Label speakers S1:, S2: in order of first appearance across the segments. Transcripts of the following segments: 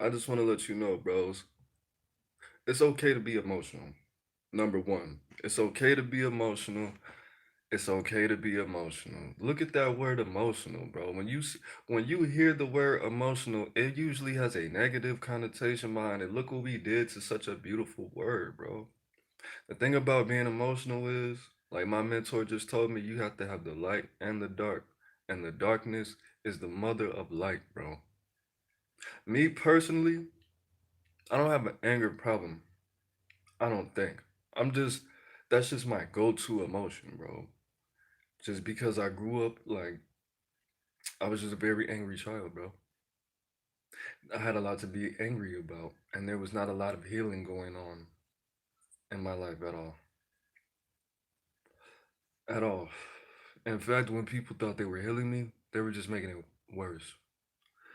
S1: I just want to let you know, bros, it's okay to be emotional. Number one, it's okay to be emotional. It's okay to be emotional. Look at that word emotional, bro. When you hear the word emotional, it usually has a negative connotation behind it. Look what we did to such a beautiful word, bro. The thing about being emotional is, like my mentor just told me, you have to have the light and the dark. And the darkness is the mother of light, bro. Me personally, I don't have an anger problem. I don't think. I'm just that's just my go-to emotion, bro. Just because I grew up like I was just a very angry child, bro. I had a lot to be angry about, and there was not a lot of healing going on in my life at all. At all. In fact, when people thought they were healing me, they were just making it worse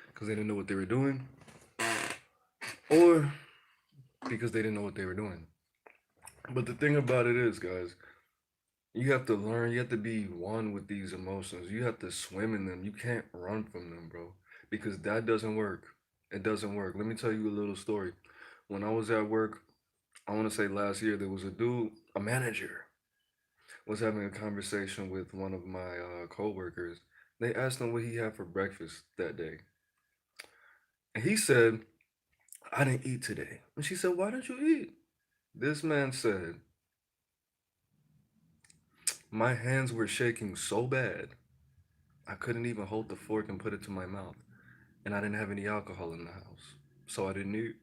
S1: because they didn't know what they were doing, or because they didn't know what they were doing. But the thing about it is, guys, you have to learn, you have to be one with these emotions. You have to swim in them. You can't run from them, bro, because that doesn't work. It doesn't work. Let me tell you a little story. When I was at work, I want to say last year, there was a dude, a manager, was having a conversation with one of my coworkers. They asked him what he had for breakfast that day. And he said, I didn't eat today. And she said, why didn't you eat? This man said, my hands were shaking so bad, I couldn't even hold the fork and put it to my mouth. And I didn't have any alcohol in the house. So I didn't eat.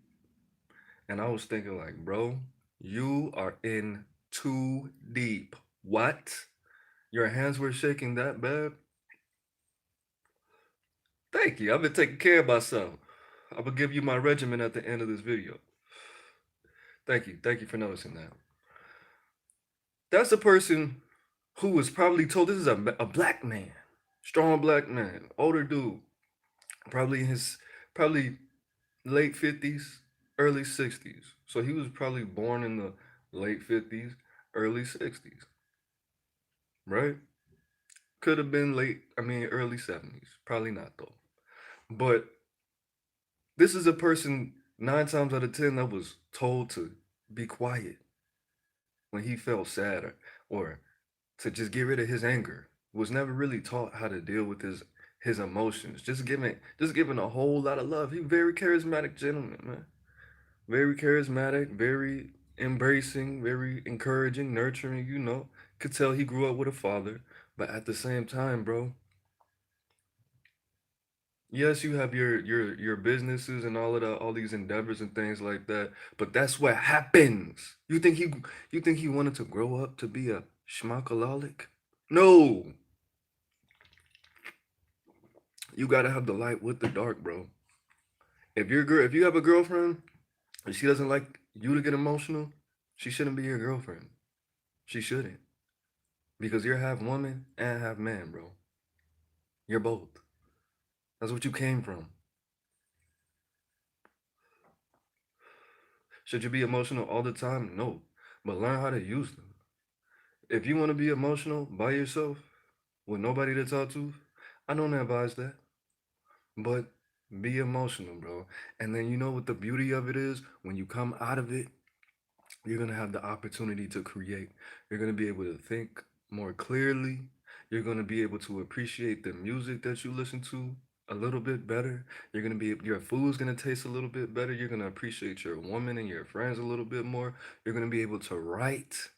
S1: And I was thinking, like, bro, you are in too deep. What? Your hands were shaking that bad? Thank you. I've been taking care of myself. I will give you my regimen at the end of this video. Thank you. Thank you for noticing that. That's a person who was probably told this is a black man, strong black man, older dude, probably in his probably late 50s, early 60s. So he was probably born in the late 50s, early 60s, right? Could have been early 70s. Probably not though. But this is a person 9 times out of 10 that was told to be quiet when he felt sad or to just get rid of his anger. Was never really taught how to deal with his emotions. Just giving a whole lot of love. He very charismatic gentleman, man. Very charismatic, very embracing, very encouraging, nurturing, Could tell he grew up with a father, but at the same time, bro, yes, you have your businesses and all these endeavors and things like that, but that's what happens. You think he wanted to grow up to be a schmuckalolic? No, you gotta have the light with the dark, bro. If you have a girlfriend and she doesn't like you to get emotional, she shouldn't be your girlfriend. She shouldn't, because you're half woman and half man, bro. You're both. That's what you came from. Should you be emotional all the time? No, but learn how to use them. If you want to be emotional by yourself with nobody to talk to, I don't advise that. But be emotional, bro. And then you know what the beauty of it is? When you come out of it, you're going to have the opportunity to create. You're going to be able to think more clearly. You're going to be able to appreciate the music that you listen to a little bit better. Your food's going to taste a little bit better. You're going to appreciate your woman and your friends a little bit more. You're going to be able to write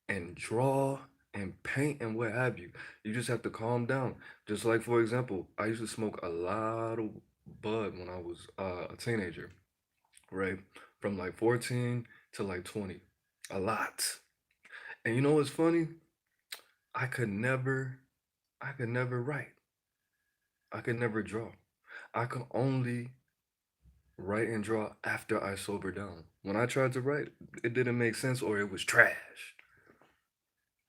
S1: and draw and paint and what have you. You just have to calm down. Just like, for example, I used to smoke a lot of bud when I was a teenager, right? From like 14 to like 20. A lot. And you know what's funny? I could never, I could never write. I could never draw. I could only write and draw after I sobered down. When I tried to write, it didn't make sense or it was trash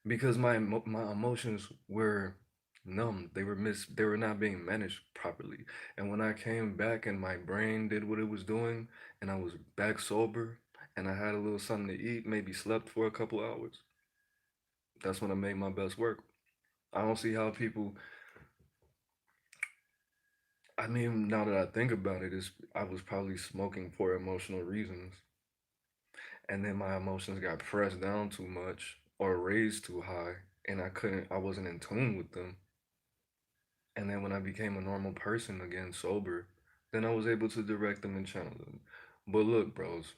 S1: because my emotions were numb. They were not being managed properly. And when I came back and my brain did what it was doing and I was back sober and I had a little something to eat, maybe slept for a couple hours, that's when I made my best work. I don't see how people I mean, now that I think about it, is I was probably smoking for emotional reasons, and then my emotions got pressed down too much or raised too high, and I wasn't in tune with them. And then when I became a normal person again, sober, then I was able to direct them and channel them. But look, bros,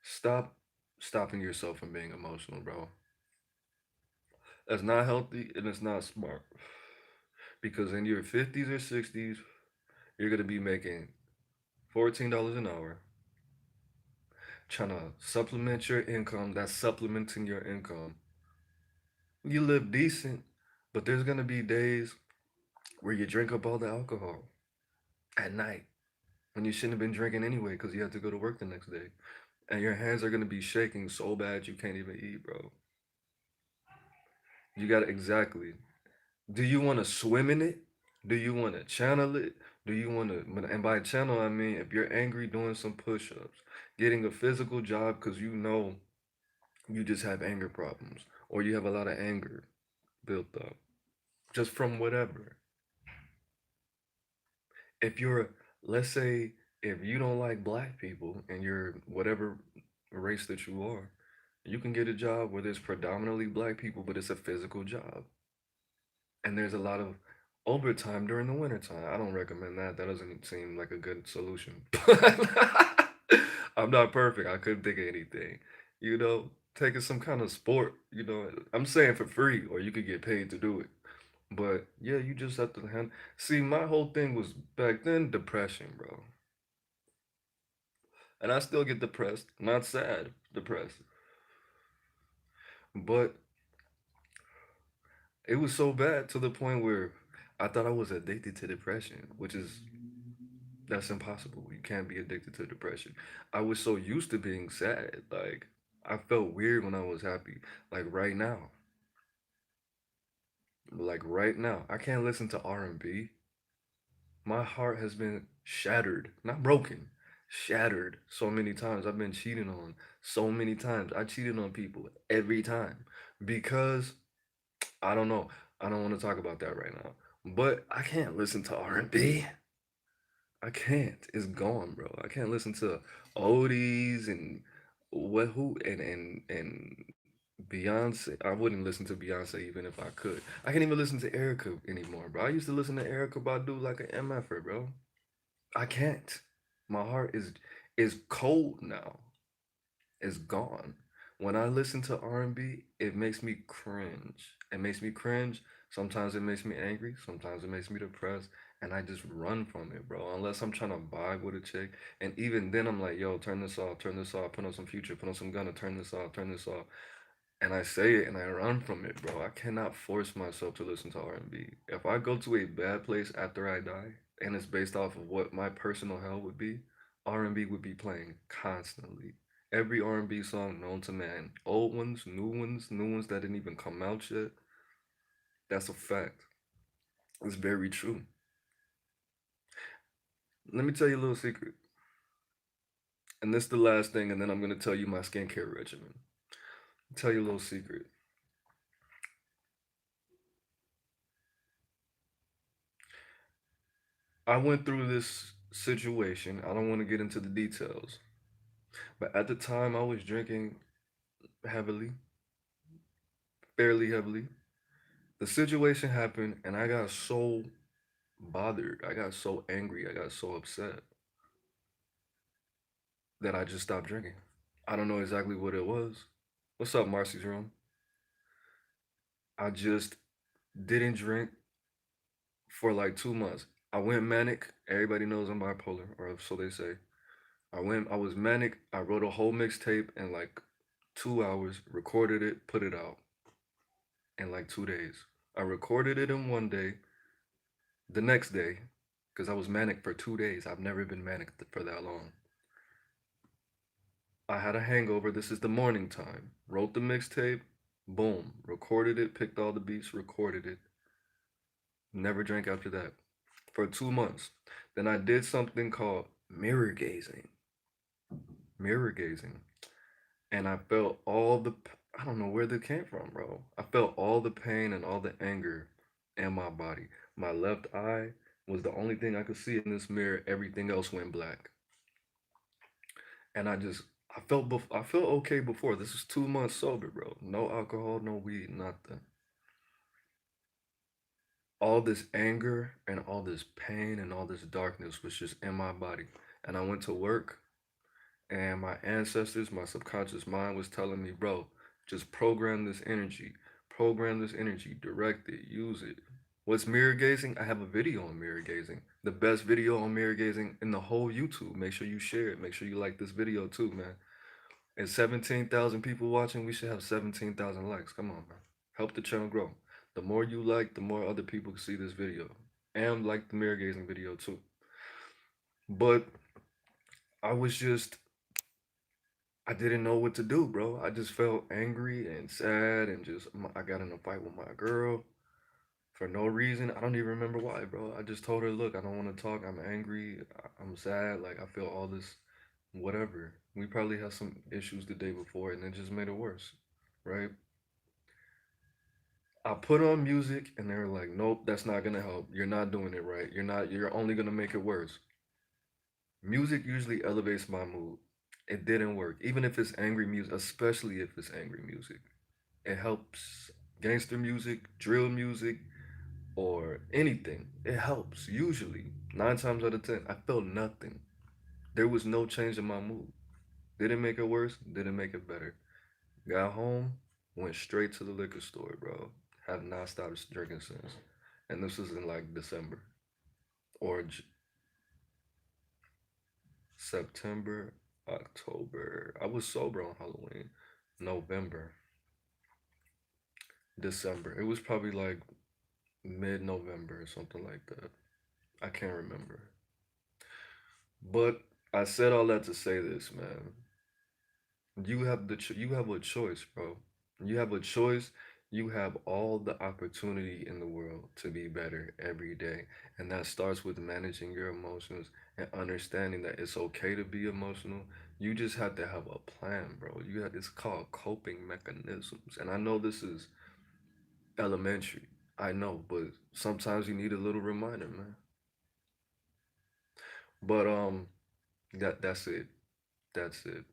S1: stop stopping yourself from being emotional, bro. That's not healthy and it's not smart. Because in your 50s or 60s, you're going to be making $14 an hour, trying to supplement your income. That's supplementing your income. You live decent, but there's going to be days where you drink up all the alcohol at night when you shouldn't have been drinking anyway because you had to go to work the next day. And your hands are going to be shaking so bad you can't even eat, bro. You got to exactly. Do you want to swim in it? Do you want to channel it? Do you want to, and by channel, I mean if you're angry, doing some push ups, getting a physical job because you know you just have anger problems or you have a lot of anger built up just from whatever. If you're, let's say, if you don't like black people and you're whatever race that you are, you can get a job where there's predominantly black people, but it's a physical job. And there's a lot of overtime during the wintertime. I don't recommend that. That doesn't seem like a good solution. I'm not perfect. I couldn't think of anything. Taking some kind of sport, I'm saying for free, or you could get paid to do it. But yeah, you just have to see, my whole thing was back then depression, bro. And I still get depressed. Not sad, depressed. But it was so bad to the point where I thought I was addicted to depression, which is that's impossible. You can't be addicted to depression. I was so used to being sad. Like I felt weird when I was happy. Like right now. Like right now. I can't listen to R&B. My heart has been shattered, not broken, shattered so many times. I've been cheated on so many times. I cheated on people every time because I don't know. I don't want to talk about that right now. But I can't listen to R&B. I can't. It's gone, bro. I can't listen to oldies and what who and Beyonce. I wouldn't listen to Beyonce even if I could. I can't even listen to Erica anymore, bro. I used to listen to Erica Badu like an MFer, bro. I can't. My heart is cold now. It's gone. When I listen to R&B, it makes me cringe. It makes me cringe. Sometimes it makes me angry. Sometimes it makes me depressed. And I just run from it, bro. Unless I'm trying to vibe with a chick. And even then, I'm like, yo, turn this off, put on some Future, put on some Gunna, turn this off, turn this off. And I say it and I run from it, bro. I cannot force myself to listen to R&B. If I go to a bad place after I die, and it's based off of what my personal hell would be, R&B would be playing constantly. Every R&B song known to man, old ones, new ones that didn't even come out yet. That's a fact. It's very true. Let me tell you a little secret, and this is the last thing, and then I'm gonna tell you my skincare regimen. Tell you a little secret. I went through this situation. I don't want to get into the details, but at the time I was drinking heavily, fairly heavily. The situation happened, and I got so bothered. I got so angry. I got so upset that I just stopped drinking. I don't know exactly what it was. What's up, Marcy's room? I just didn't drink for like 2 months. I went manic. Everybody knows I'm bipolar, or so they say. I was manic. I wrote a whole mixtape in like 2 hours, recorded it, put it out in like 2 days. I recorded it in one day. The next day, because I was manic for 2 days. I've never been manic for that long. I had a hangover. This is the morning time. Wrote the mixtape. Boom. Recorded it, picked all the beats, recorded it. Never drank after that for 2 months. Then I did something called mirror gazing. Mirror gazing. And I felt all the, I don't know where that came from, bro. I felt all the pain and all the anger in my body. My left eye was the only thing I could see in this mirror. Everything else went black. And I felt okay before. This is 2 months sober, bro. No alcohol, no weed, nothing. All this anger and all this pain and all this darkness was just in my body. And I went to work, and my ancestors, my subconscious mind was telling me, bro, just program this energy, direct it, use it. What's mirror gazing? I have a video on mirror gazing. The best video on mirror gazing in the whole YouTube. Make sure you share it. Make sure you like this video too, man. And 17,000 people watching, we should have 17,000 likes. Come on, man. Help the channel grow. The more you like, the more other people can see this video. And like the mirror gazing video too. But I was just, I didn't know what to do, bro. I just felt angry and sad and just, I got in a fight with my girl for no reason. I don't even remember why, bro. I just told her, look, I don't want to talk. I'm angry. I'm sad. Like, I feel all this, whatever. We probably had some issues the day before and it just made it worse, right? I put on music and they were like, nope, that's not gonna help. You're not doing it right. You're only gonna make it worse. Music usually elevates my mood. It didn't work. Even if it's angry music, especially if it's angry music. It helps. Gangster music, drill music, or anything. It helps, usually. 9 times out of 10. I felt nothing. There was no change in my mood. Didn't make it worse, didn't make it better. Got home, went straight to the liquor store, bro. Have not stopped drinking since. And this was in like December or September, October. I was sober on Halloween. November, December. It was probably like mid November or something like that. I can't remember. But I said all that to say this, man. You have a choice, bro. You have a choice. You have all the opportunity in the world to be better every day, and that starts with managing your emotions and understanding that it's okay to be emotional. You just have to have a plan, bro. It's called coping mechanisms, and I know this is elementary. I know, but sometimes you need a little reminder, man. But that's it. That's it.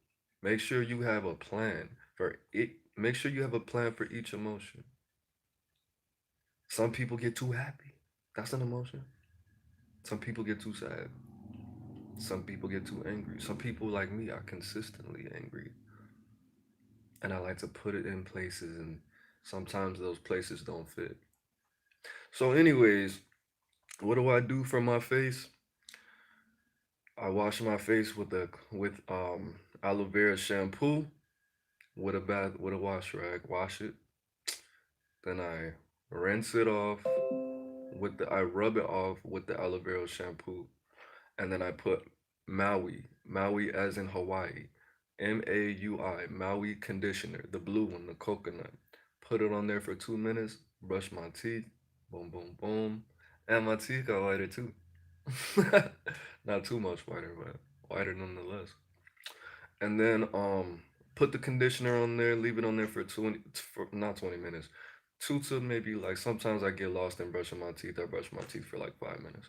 S1: Make sure you have a plan for it. Make sure you have a plan for each emotion. Some people get too happy. That's an emotion. Some people get too sad. Some people get too angry. Some people, like me, are consistently angry. And I like to put it in places, and sometimes those places don't fit. So, anyways, what do I do for my face? I wash my face with aloe vera shampoo with a wash rag. Wash it. Then I rinse it off I rub it off with the aloe vera shampoo, and then I put Maui as in Hawaii, Maui conditioner, the blue one, the coconut. Put it on there for 2 minutes. Brush my teeth. Boom, boom, boom, and my teeth got whiter too. Not too much whiter, but whiter nonetheless. And then put the conditioner on there, leave it on there for not 20 minutes, two to maybe like sometimes I get lost in brushing my teeth. I brush my teeth for like 5 minutes,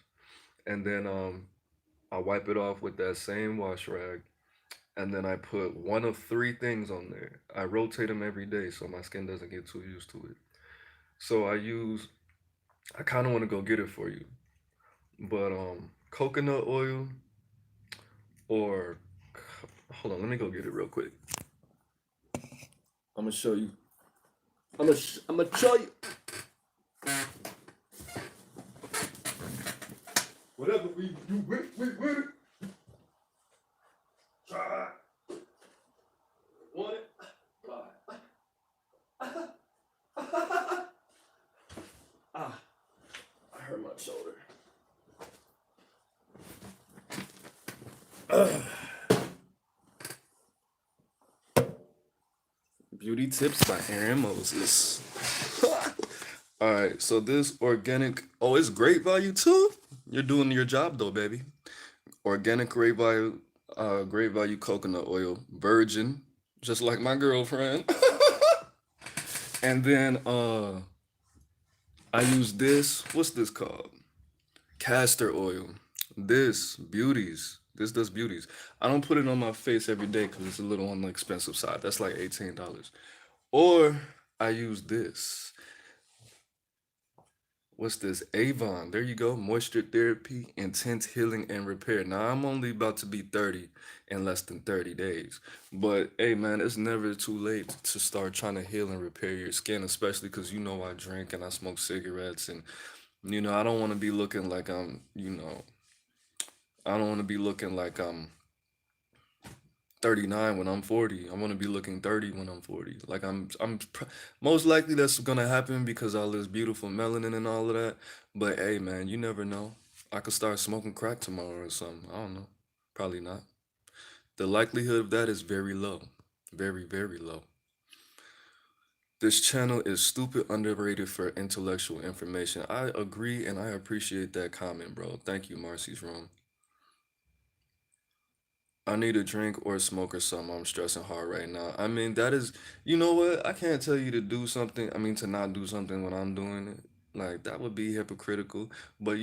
S1: and then I wipe it off with that same wash rag, and then I put one of three things on there. I rotate them every day so my skin doesn't get too used to it. So I kind of want to go get it for you, but coconut oil or hold on, let me go get it real quick. I'm gonna show you. I'm gonna show you. Whatever we do with it. Try. Want it? Ah, I hurt my shoulder. Beauty tips by Aaron Moses. All right, so this organic, oh, it's great value too. You're doing your job though, baby. Organic great value coconut oil, virgin, just like my girlfriend. And then I use this. What's this called? Castor oil. This beauties. This does beauties. I don't put it on my face every day because it's a little on the expensive side. That's like $18. Or I use this. What's this? Avon. There you go. Moisture therapy, intense healing and repair. Now I'm only about to be 30 in less than 30 days. But hey man, it's never too late to start trying to heal and repair your skin, especially because you know I drink and I smoke cigarettes and I don't want to be looking like I don't want to be looking like I'm 39 when I'm 40. I want to be looking 30 when I'm 40. Like most likely that's gonna happen because all this beautiful melanin and all of that. But hey, man, you never know. I could start smoking crack tomorrow or something. I don't know. Probably not. The likelihood of that is very low. Very, very low. This channel is stupid underrated for intellectual information. I agree and I appreciate that comment, bro. Thank you, Marcy's Room. I need a drink or a smoke or something. I'm stressing hard right now. I mean, that is, you know what? I can't tell you to do something. I mean, to not do something when I'm doing it. Like, that would be hypocritical. But,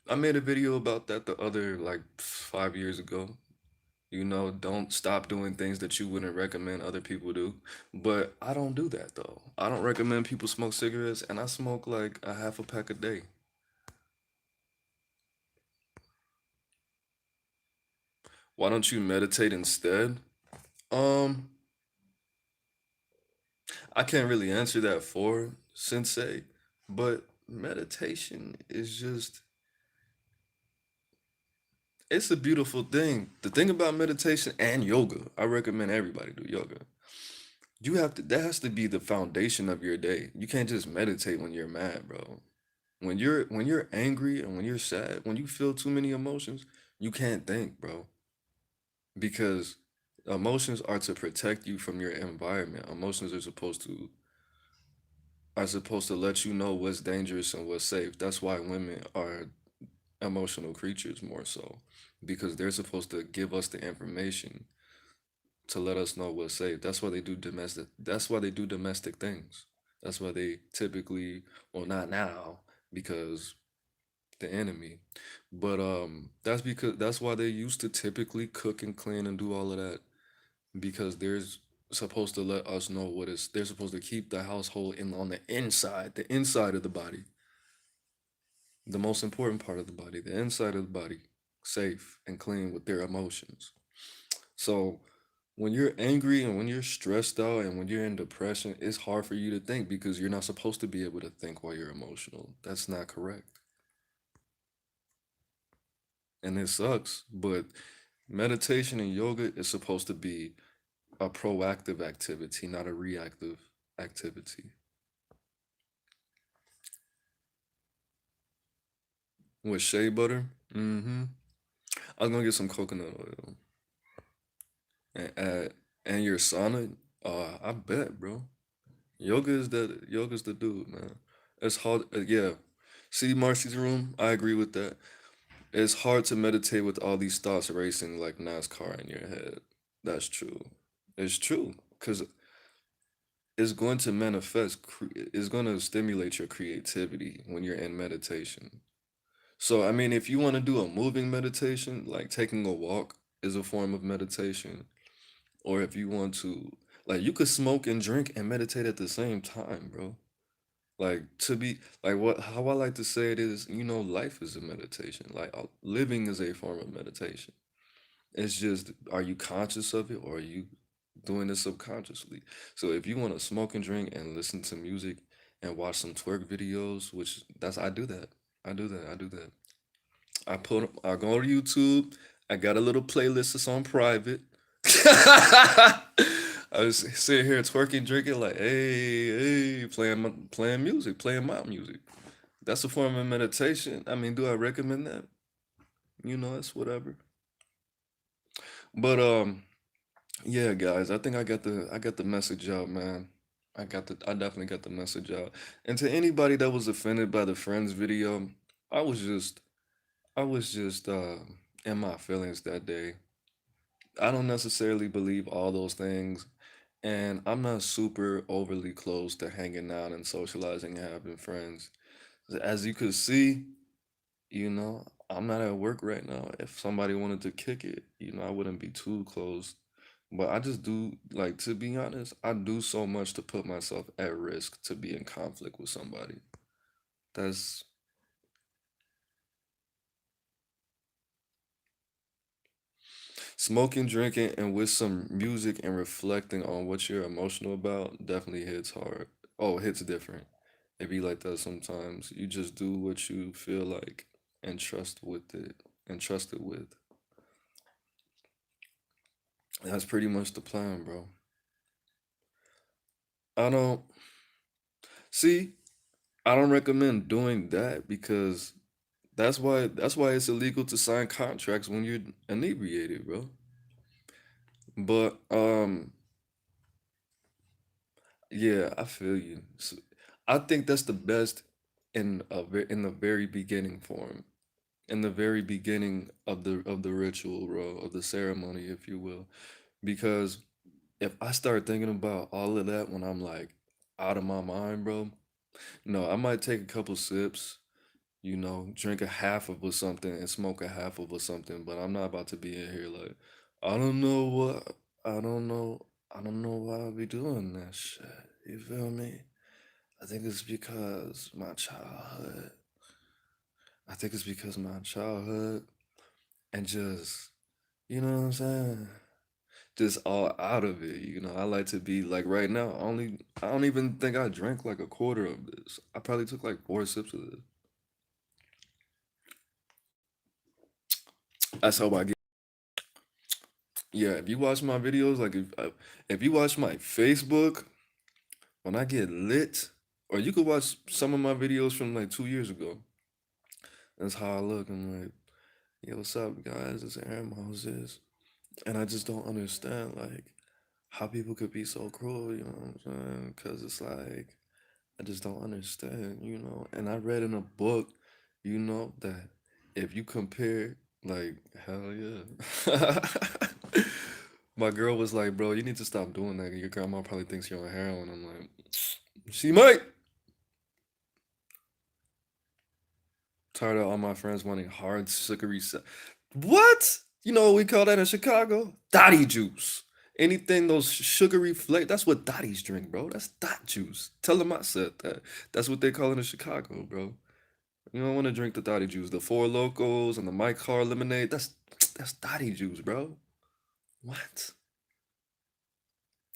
S1: I made a video about that the other, like, 5 years ago. Don't stop doing things that you wouldn't recommend other people do. But I don't do that, though. I don't recommend people smoke cigarettes, and I smoke like a half a pack a day. Why don't you meditate instead? Um, I can't really answer that for Sensei, but meditation is just, it's a beautiful thing. The thing about meditation and yoga, I recommend everybody do yoga. That has to be the foundation of your day. You can't just meditate when you're mad, bro. When you're angry and when you're sad, when you feel too many emotions, you can't think, bro, because emotions are to protect you from your environment. Emotions are supposed to let you know what's dangerous and what's safe. That's why women are emotional creatures more so, because they're supposed to give us the information to let us know what's safe. That's why they do domestic things. That's why they typically, well, not now because the enemy, but that's why they used to typically cook and clean and do all of that, because there's supposed to let us know what is they're supposed to keep the household in on the inside of the body, the most important part of the body, the inside of the body, safe and clean with their emotions. So when you're angry and when you're stressed out and when you're in depression, it's hard for you to think because you're not supposed to be able to think while you're emotional. That's not correct. And it sucks. But meditation and yoga is supposed to be a proactive activity, not a reactive activity. With shea butter, I was gonna get some coconut oil and your sauna. I bet, bro. Yoga's the dude, man. It's hard. Yeah. See Marcy's room. I agree with that. It's hard to meditate with all these thoughts racing like NASCAR in your head. That's true. It's true because it's going to it's going to stimulate your creativity when you're in meditation. So, I mean, if you want to do a moving meditation, like taking a walk is a form of meditation, or if you want to, like, you could smoke and drink and meditate at the same time, bro. Like to be like what how I like to say it is, life is a meditation. Like living is a form of meditation. It's just, are you conscious of it or are you doing it subconsciously? So if you want to smoke and drink and listen to music and watch some twerk videos, which that's I do that. I do that. I do that. I go to YouTube. I got a little playlist that's on private. I was sitting here twerking, drinking, like, hey, hey, playing music, playing my music. That's a form of meditation. I mean, do I recommend that? It's whatever. But yeah, guys, I think I got the message out, man. I definitely got the message out. And to anybody that was offended by the Friends video, I was just I was just in my feelings that day. I don't necessarily believe all those things, and I'm not super overly close to hanging out and socializing and having friends. As you could see, I'm not at work right now. If somebody wanted to kick it, I wouldn't be too close. But I just do, like, to be honest, I do so much to put myself at risk to be in conflict with somebody. That's smoking, drinking, and with some music and reflecting on what you're emotional about definitely hits hard. Oh, hits different. It be like that sometimes. You just do what you feel like and trust with it and trust it with. That's pretty much the plan, bro. I don't see, I don't recommend doing that because that's why it's illegal to sign contracts when you're inebriated, bro. But yeah, I feel you. I think that's the best in the very beginning form, in the very beginning of the ritual, bro, of the ceremony, if you will. Because if I start thinking about all of that when I'm like out of my mind, bro, no, I might take a couple sips, drink a half of or something and smoke a half of or something, but I'm not about to be in here like, I don't know what, I don't know, I don't know why I'll be doing that shit. You feel me? I think it's because my childhood. I think it's because my childhood and just, you know what I'm saying? Just all out of it. I like to be like right now. I don't even think I drank like a quarter of this. I probably took like 4 sips of this. That's how I get. Yeah, if you watch my videos, like if you watch my Facebook, when I get lit, or you could watch some of my videos from like 2 years ago. That's how I look. I'm like, yo, what's up, guys? It's Aaron Moses. And I just don't understand, like, how people could be so cruel, you know what I'm saying? Because it's like, I just don't understand, And I read in a book, that if you compare, like, hell yeah. My girl was like, bro, you need to stop doing that. Your grandma probably thinks you're on heroin. I'm like, she might. Tired of all my friends wanting hard, sugary. What? You know what we call that in Chicago? Dottie juice. Anything those sugary flavor. That's what Dotties drink, bro. That's dot juice. Tell them I said that. That's what they call it in Chicago, bro. You don't want to drink the Dottie juice. The Four Locos and the Mike Car lemonade. That's Dottie juice, bro. What?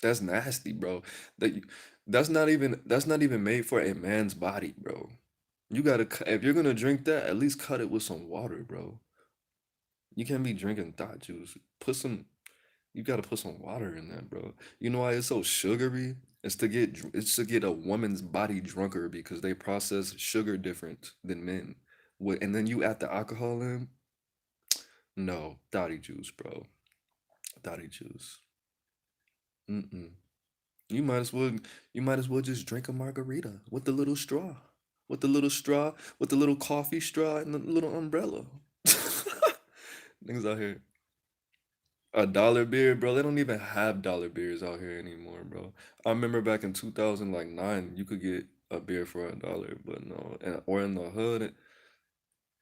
S1: That's nasty, bro. That that's not even made for a man's body, bro. You gotta if you're gonna drink that, at least cut it with some water, bro. You can't be drinking thought juice. You gotta put some water in that, bro. You know why it's so sugary? It's to get a woman's body drunker because they process sugar different than men. And then you add the alcohol in. No, thotty juice, bro. Thotty juice. Mm-mm. You might as well. You might as well just drink a margarita with the little straw, with the little coffee straw and the little umbrella. Niggas out here. A dollar beer, bro. They don't even have dollar beers out here anymore, bro. I remember back in 2009, you could get a beer for $1, but no, or in the hood,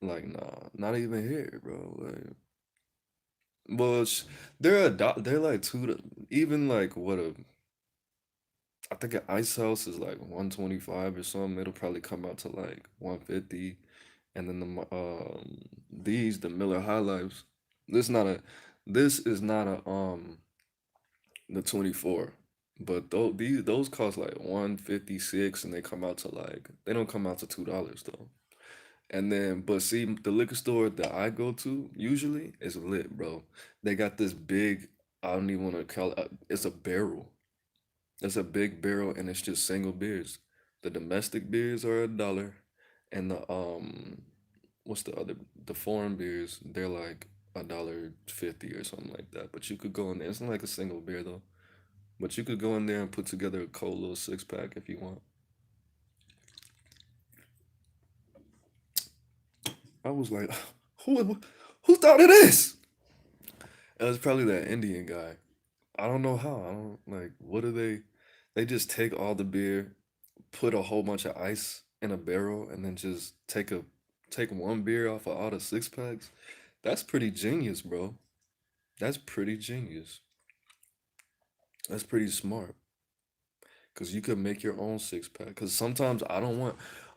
S1: like nah, not even here, bro. Like, well, they're like even like what I think an ice house is like 125 or something. It'll probably come out to like 150, and then the Miller High Lives. This not a, this is not a the 24. But those cost like 156 and they come out to like they don't come out to $2 though. And then but see the liquor store that I go to usually is lit, bro. They got this big I don't even want to call it it's a barrel. It's a big barrel and it's just single beers. The domestic beers are $1 and the what's the foreign beers, they're like $1.50 or something like that. But you could go in there. It's not like a single beer though. But you could go in there and put together a cold little 6 pack if you want. I was like, who thought of this? It was probably that Indian guy. I don't know how. I don't like what do they just take all the beer, put a whole bunch of ice in a barrel, and then just take a Take one beer off of all the six packs. That's pretty genius, bro. That's pretty genius. That's pretty smart. Cause you could make your own six pack. Cause sometimes I don't want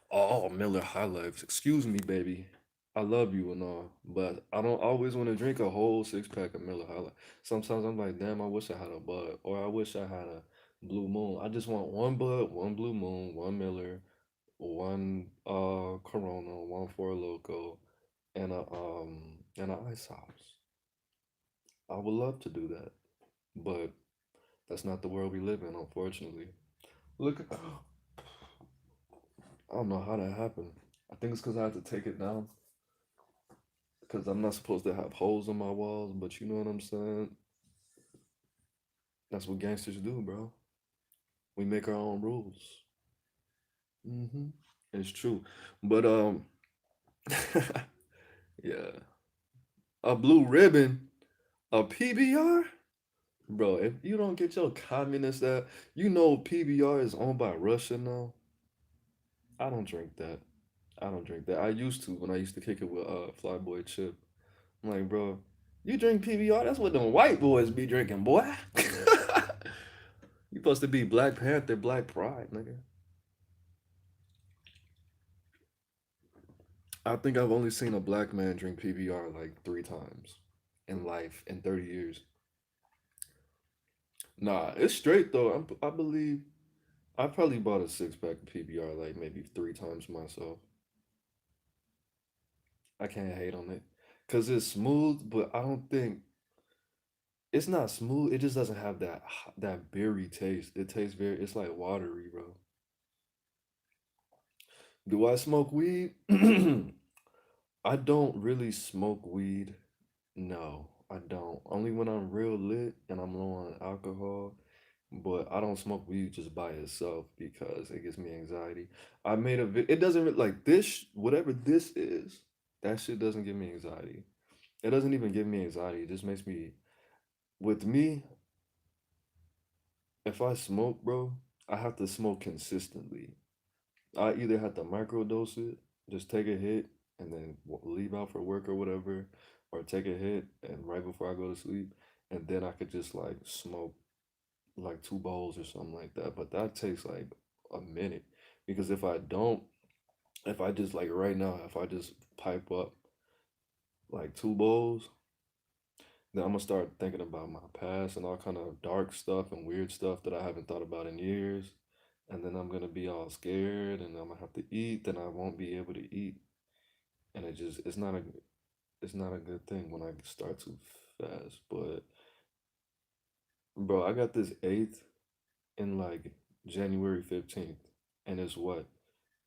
S1: all Miller High Lifes. Excuse me, baby. I love you and all, but I don't always want to drink a whole six pack of Miller High Life. Sometimes I'm like, damn, I wish I had a Bud, or I wish I had a Blue Moon. I just want one Bud, one Blue Moon, one Miller, one Corona, one Four Loco, and a Ice House. I would love to do that, but that's not the world we live in, unfortunately. Look, I don't know how that happened. I think it's because I had to take it down because I'm not supposed to have holes in my walls, but you know what I'm saying? That's what gangsters do, bro. We make our own rules. Hmm. It's true. But yeah. A blue ribbon, a PBR? Bro, if you don't get your communist that, you know PBR is owned by Russia now. I don't drink that. I don't drink that. I used to when I used to kick it with Flyboy Chip. I'm like, bro, you drink PBR? That's what them white boys be drinking, boy. You supposed to be Black Panther, Black Pride, nigga. I think I've only seen a black man drink PBR like 3 times in life in 30 years. Nah, it's straight though. I believe I probably bought a six pack of PBR like maybe 3 times myself. I can't hate on it because it's smooth, but I don't think it's not smooth. It just doesn't have that berry taste. It tastes very. It's like watery, bro. Do I smoke weed? I don't really smoke weed. No, I don't. Only when I'm real lit and I'm low on alcohol. But I don't smoke weed just by itself because it gives me anxiety. I made it doesn't like this, whatever this is, that shit doesn't give me anxiety. It doesn't even give me anxiety. It just makes me, with me, if I smoke, bro, I have to smoke consistently. I either have to microdose it, just take a hit and then leave out for work or whatever, or take a hit and right before I go to sleep, and then I could just like smoke like 2 bowls or something like that. But that takes like a minute because if I don't, if I just like right now, if I just pipe up like 2 bowls, then I'm gonna start thinking about my past and all kind of dark stuff and weird stuff that I haven't thought about in years. And then I'm gonna be all scared and I'm gonna have to eat, then I won't be able to eat. And it's not a good thing when I start too fast. But bro, I got this eighth in like January 15th. And it's what?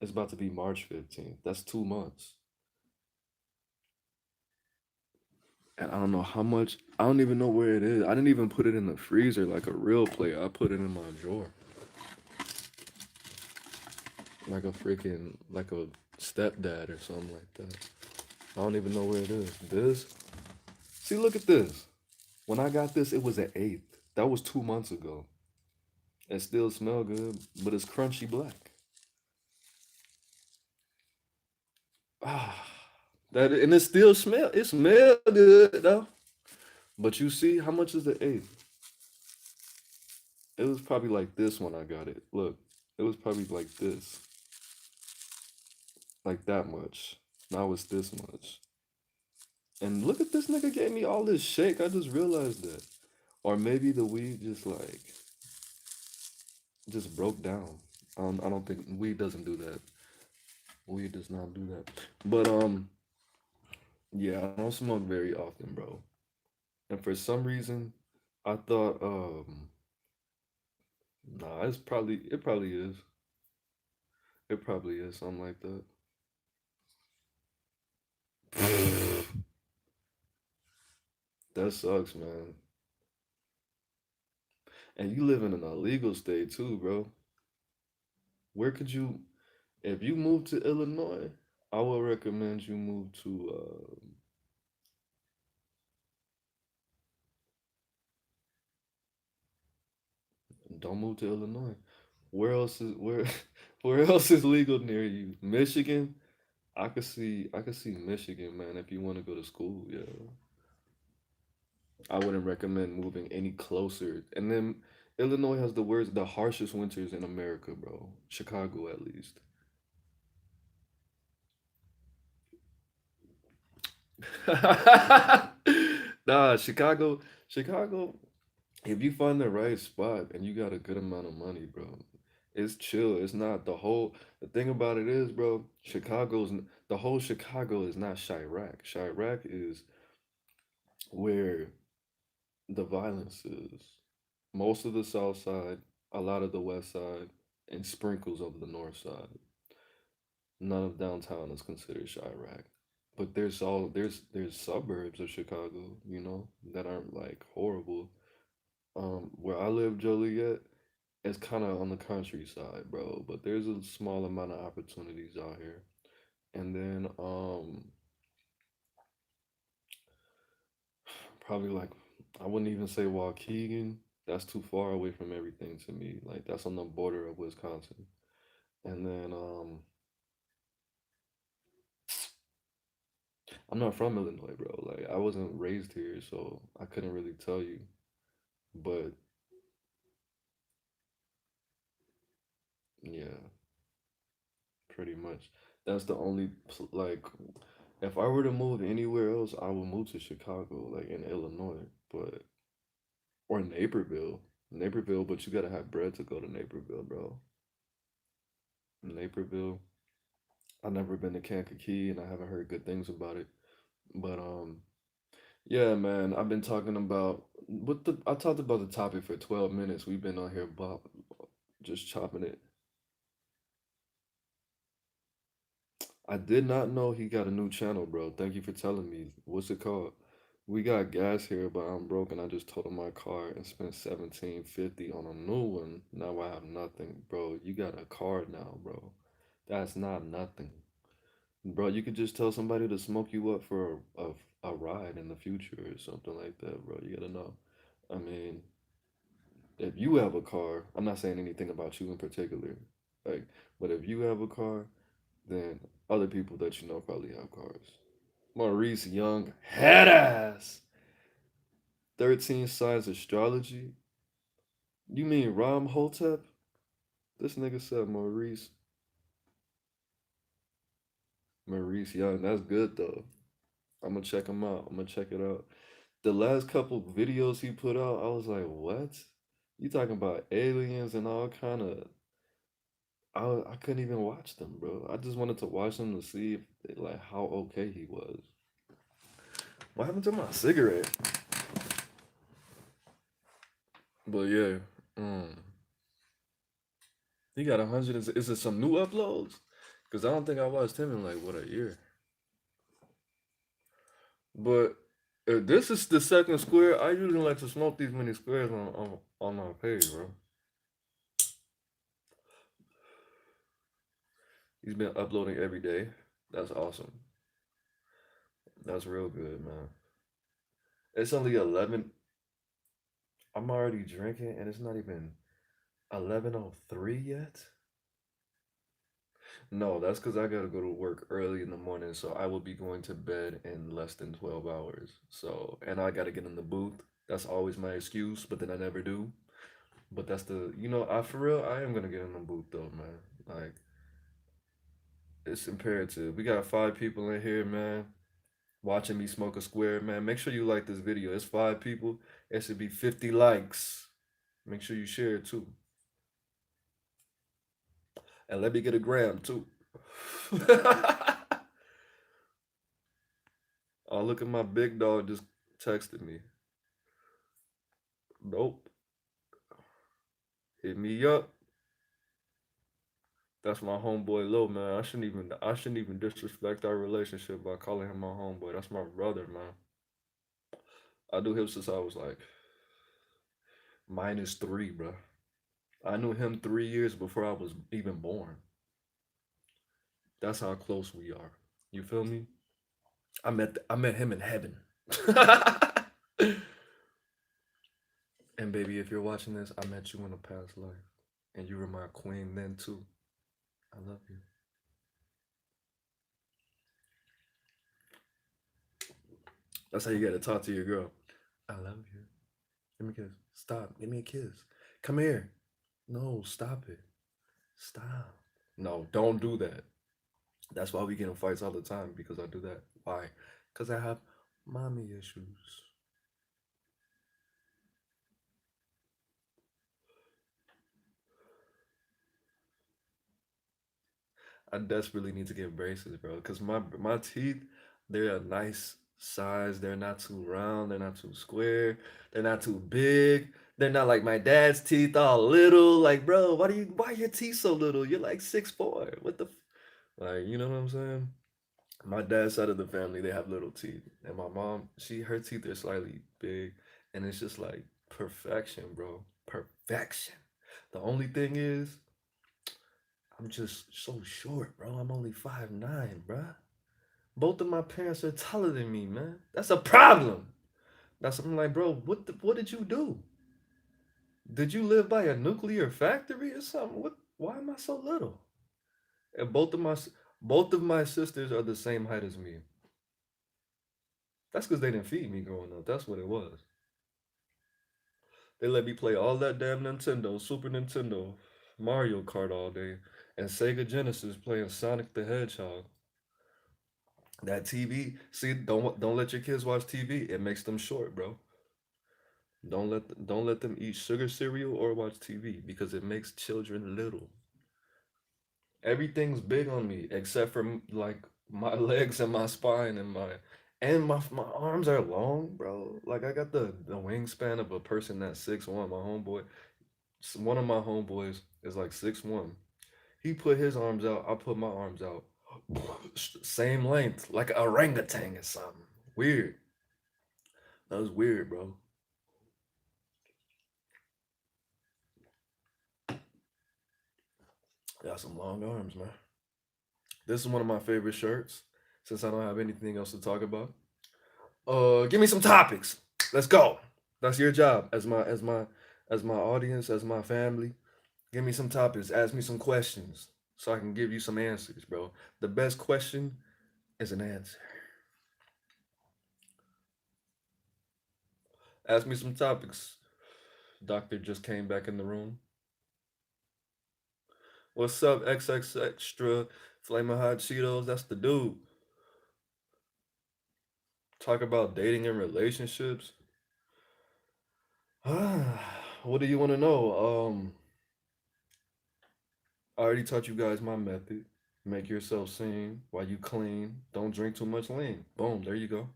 S1: It's about to be March 15th. That's 2 months. And I don't know how much, I don't even know where it is. I didn't even put it in the freezer like a real player. I put it in my drawer. Like a freaking, like a stepdad or something like that. I don't even know where it is. This? See, look at this. When I got this, it was an eighth. That was 2 months ago. It still smell good, but it's crunchy black. Ah, that and it smell good though. But you see, how much is the eighth? It was probably like this when I got it. Look, it was probably like this, like that much. Now it's this much. And look at this nigga gave me all this shake. I just realized that. Or maybe the weed just broke down. I don't think weed doesn't do that. Weed does not do that. But yeah, I don't smoke very often, bro. And for some reason, I thought nah, it probably is. It probably is something like that. That sucks, man. And you live in an illegal state too, bro. Where could you, if you move to Illinois, I would recommend you move to. Don't move to Illinois. Where else is where? Where else is legal near you? Michigan. I could see Michigan, man, if you want to go to school. Yeah, I wouldn't recommend moving any closer. And then Illinois has the harshest winters in America, bro. Chicago, at least. Nah, Chicago. If you find the right spot and you got a good amount of money, bro, it's chill. It's not the whole. The thing about it is, bro, the whole Chicago is not Chirac. Chirac is where the violence is. Most of the South Side, a lot of the West Side, and sprinkles of the North Side. None of downtown is considered Chirac. But there's suburbs of Chicago, that aren't like horrible. Where I live, Joliet, it's kind of on the countryside, bro. But there's a small amount of opportunities out here. And then probably like I wouldn't even say Waukegan. That's too far away from everything to me. Like that's on the border of Wisconsin. And then I'm not from Illinois, bro. Like I wasn't raised here, so I couldn't really tell you. But yeah, pretty much. That's the only like if I were to move anywhere else, I would move to Chicago, like in Illinois, but or Naperville. Naperville, but you gotta have bread to go to Naperville, bro. Naperville. I've never been to Kankakee and I haven't heard good things about it. But yeah, man, I've been talking about I talked about the topic for 12 minutes. We've been on here about just chopping it. I did not know he got a new channel, bro. Thank you for telling me. What's it called? We got gas here, but I'm broke and I just totaled my car and spent 1750 on a new one. Now I have nothing, bro. You got a car now, bro. That's not nothing. Bro, you could just tell somebody to smoke you up for a ride in the future or something like that, bro. You gotta know. I mean, if you have a car, I'm not saying anything about you in particular, like, but if you have a car, then other people that you know probably have cars. Maurice Young, head ass. 13 Signs Astrology. You mean Ram Hotep? This nigga said Maurice Young. That's good though. I'm gonna check him out. I'm gonna check it out. The last couple videos he put out, I was like, what? You talking about aliens and all kind of I couldn't even watch them, bro. I just wanted to watch them to see if like how okay he was. What happened to my cigarette? But yeah, um, he got 100. Is it some new uploads? Cause I don't think I watched him in like what a year. But if this is the second square, I usually like to smoke these many squares on my page, bro. He's been uploading every day. That's awesome. That's real good, man. It's only 11. I'm already drinking, and it's not even 11:03 yet. No, that's because I gotta go to work early in the morning, so I will be going to bed in less than 12 hours. So, and I gotta get in the booth. That's always my excuse, but then I never do. But that's I for real, I am gonna get in the booth though, man. Like, it's imperative. We got 5 people in here, man, watching me smoke a square, man. Make sure you like this video. It's 5 people. It should be 50 likes. Make sure you share it too. And let me get a gram too. Oh, look at my big dog just texted me. Nope. Hit me up. That's my homeboy Lil, man. I shouldn't even disrespect our relationship by calling him my homeboy. That's my brother, man. I knew him since I was like -3, bro. I knew him 3 years before I was even born. That's how close we are. You feel me? I met him in heaven. And baby, if you're watching this, I met you in a past life, and you were my queen then too. I love you. That's how you gotta talk to your girl. I love you. Give me a kiss. Stop. Give me a kiss. Come here. No, stop it. Stop. No, don't do that. That's why we get in fights all the time because I do that. Why? Because I have mommy issues. I desperately need to get braces, bro. Because my teeth, they're a nice size. They're not too round. They're not too square. They're not too big. They're not like my dad's teeth, all little. Like, bro, why are your teeth so little? You're like 6'4". What the, like, you know what I'm saying? My dad's side of the family, they have little teeth, and my mom, her teeth are slightly big, and it's just like perfection, bro. Perfection. The only thing is, I'm just so short, bro. I'm only 5'9", bro. Both of my parents are taller than me, man. That's a problem. That's I'm like, bro. What did you do? Did you live by a nuclear factory or something? What? Why am I so little? And both of my sisters are the same height as me. That's because they didn't feed me growing up. That's what it was. They let me play all that damn Nintendo, Super Nintendo, Mario Kart all day, and Sega Genesis playing Sonic the Hedgehog. That TV, see, don't let your kids watch TV. It makes them short, bro. Don't let them eat sugar cereal or watch TV because it makes children little. Everything's big on me except for like my legs and my spine and my arms are long, bro. Like I got the wingspan of a person that's 6'1". My homeboy, one of my homeboys is like 6'1". He put his arms out, I put my arms out. Same length, like a orangutan or something. Weird. That was weird, bro. Got some long arms, man. This is one of my favorite shirts. Since I don't have anything else to talk about, give me some topics. Let's go. That's your job as my audience, as my family. Give me some topics. Ask me some questions so I can give you some answers, bro. The best question is an answer. Ask me some topics. Doctor just came back in the room. What's up, XX Extra? Flamin' Hot Cheetos. That's the dude. Talk about dating and relationships. What do you want to know? I already taught you guys my method. Make yourself sing while you clean. Don't drink too much lean. Boom, there you go.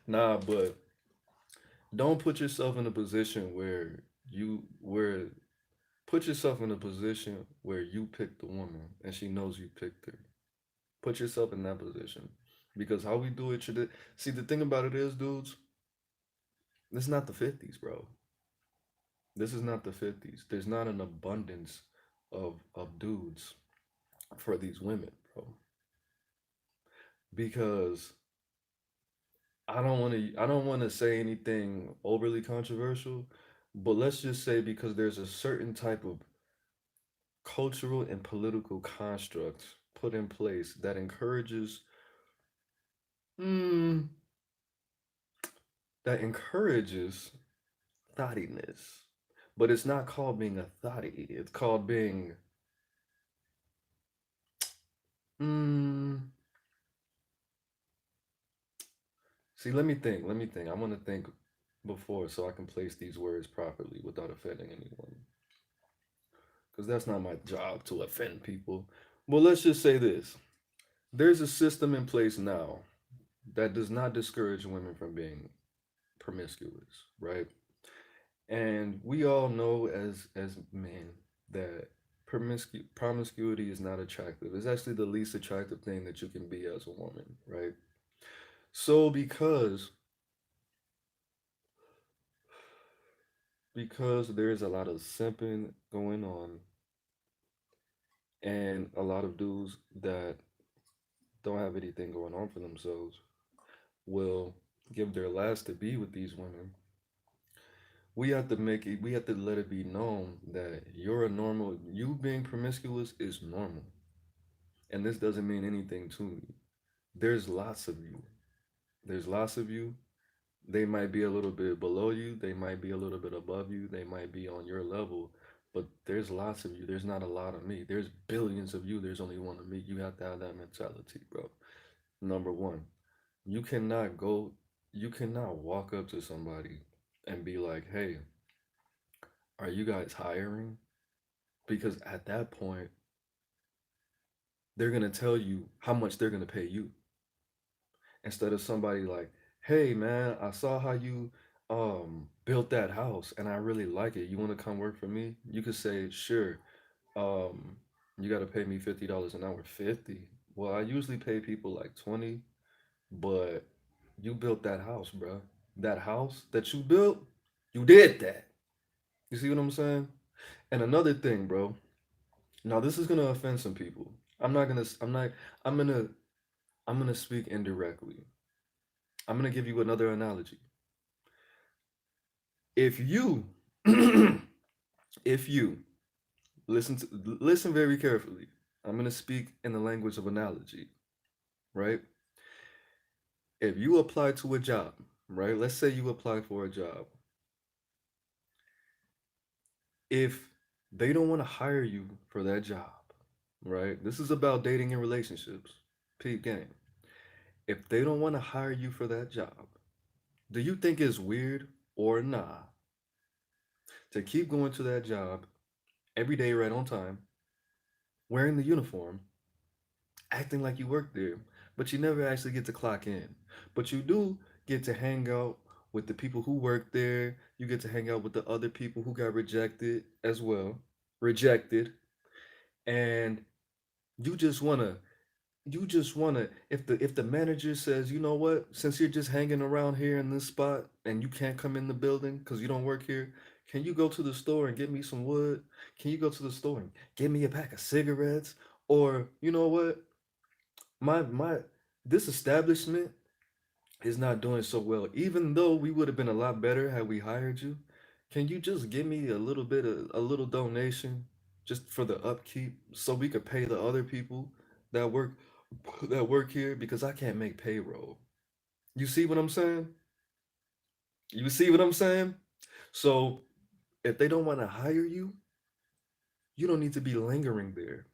S1: Nah, but don't put yourself in a position where put yourself in a position where you picked the woman and she knows you picked her. Put yourself in that position. Because how we do it should see the thing about it is, dudes, this is not the 50s, bro. This is not the 50s. There's not an abundance of dudes for these women, bro. Because I don't want to say anything overly controversial, but let's just say because there's a certain type of cultural and political construct put in place that encourages mm, thottiness. But it's not called being a thotty. It's called being mm, see, let me think. I want to think before so I can place these words properly without offending anyone. Because that's not my job to offend people. Well, let's just say this. There's a system in place now that does not discourage women from being promiscuous, right? And we all know as men that promiscuity is not attractive. It's actually the least attractive thing that you can be as a woman, right? So because there's a lot of simping going on and a lot of dudes that don't have anything going on for themselves will give their last to be with these women. We have to let it be known that you being promiscuous is normal. And this doesn't mean anything to me. There's lots of you. There's lots of you. They might be a little bit below you, they might be a little bit above you, they might be on your level, but there's lots of you. There's not a lot of me. There's billions of you. There's only one of me. You have to have that mentality, bro. Number one, you cannot go, you cannot walk up to somebody and be like, hey, are you guys hiring? Because at that point, they're going to tell you how much they're going to pay you instead of somebody like, hey man, I saw how you built that house and I really like it. You want to come work for me? You could say, sure. Um you got to pay me $50 an hour. 50. Well, I usually pay people like 20, but you built that house, bro. That house that you built, you did that. You see what I'm saying? And another thing, bro. Now this is going to offend some people. I'm going to I'm going to speak indirectly. I'm going to give you another analogy. If you if you listen very carefully. I'm going to speak in the language of analogy, right? If you apply to a job, right? Let's say you apply for a job. If they don't want to hire you for that job, right? This is about dating and relationships. Peep game. If they don't want to hire you for that job, do you think it's weird or nah to keep going to that job every day right on time, wearing the uniform, acting like you work there, but you never actually get to clock in. But you do get to hang out with the people who work there. You get to hang out with the other people who got rejected as well. Rejected. And you just wanna if the manager says, you know what, since you're just hanging around here in this spot and you can't come in the building because you don't work here, can you go to the store and get me some wood? Can you go to the store and get me a pack of cigarettes? Or you know what? My this establishment is not doing so well. Even though we would have been a lot better had we hired you, can you just give me a little bit of a little donation just for the upkeep so we could pay the other people that work that work here because I can't make payroll. You see what I'm saying? You see what I'm saying? So if they don't want to hire you, you don't need to be lingering there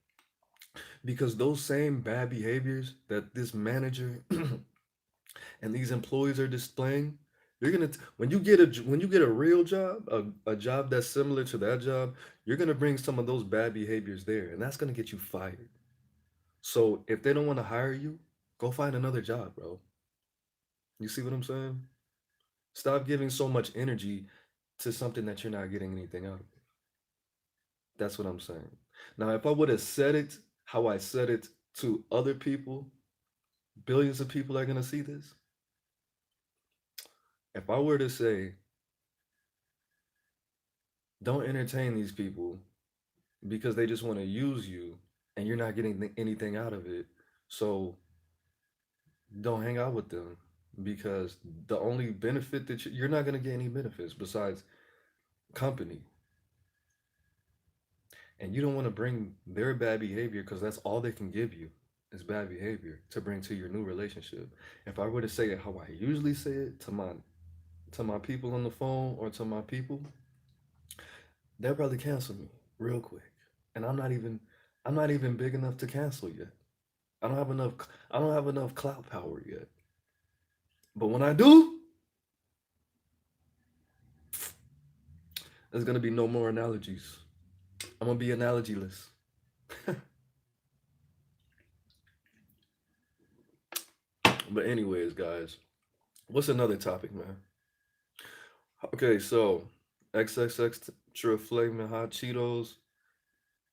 S1: because those same bad behaviors that this manager and these employees are displaying, you're gonna when you get a real job, a job that's similar to that job, you're gonna bring some of those bad behaviors there, and that's gonna get you fired. So if they don't want to hire you, go find another job, bro. You see what I'm saying? Stop giving so much energy to something that you're not getting anything out of it. That's what I'm saying. Now, if I would have said it how I said it to other people, billions of people are gonna see this. If I were to say, don't entertain these people because they just want to use you and you're not getting anything out of it. So don't hang out with them because the only benefit that you're not going to get any benefits besides company. And you don't want to bring their bad behavior because that's all they can give you is bad behavior to bring to your new relationship. If I were to say it how I usually say it to my people on the phone or to my people, they'll probably cancel me real quick. And I'm not even big enough to cancel yet. I don't have enough I don't have enough clout power yet. But when I do, there's gonna be no more analogies. I'm gonna be analogyless. But anyways, guys, what's another topic, man? Okay, so XXX Flavor Hot Cheetos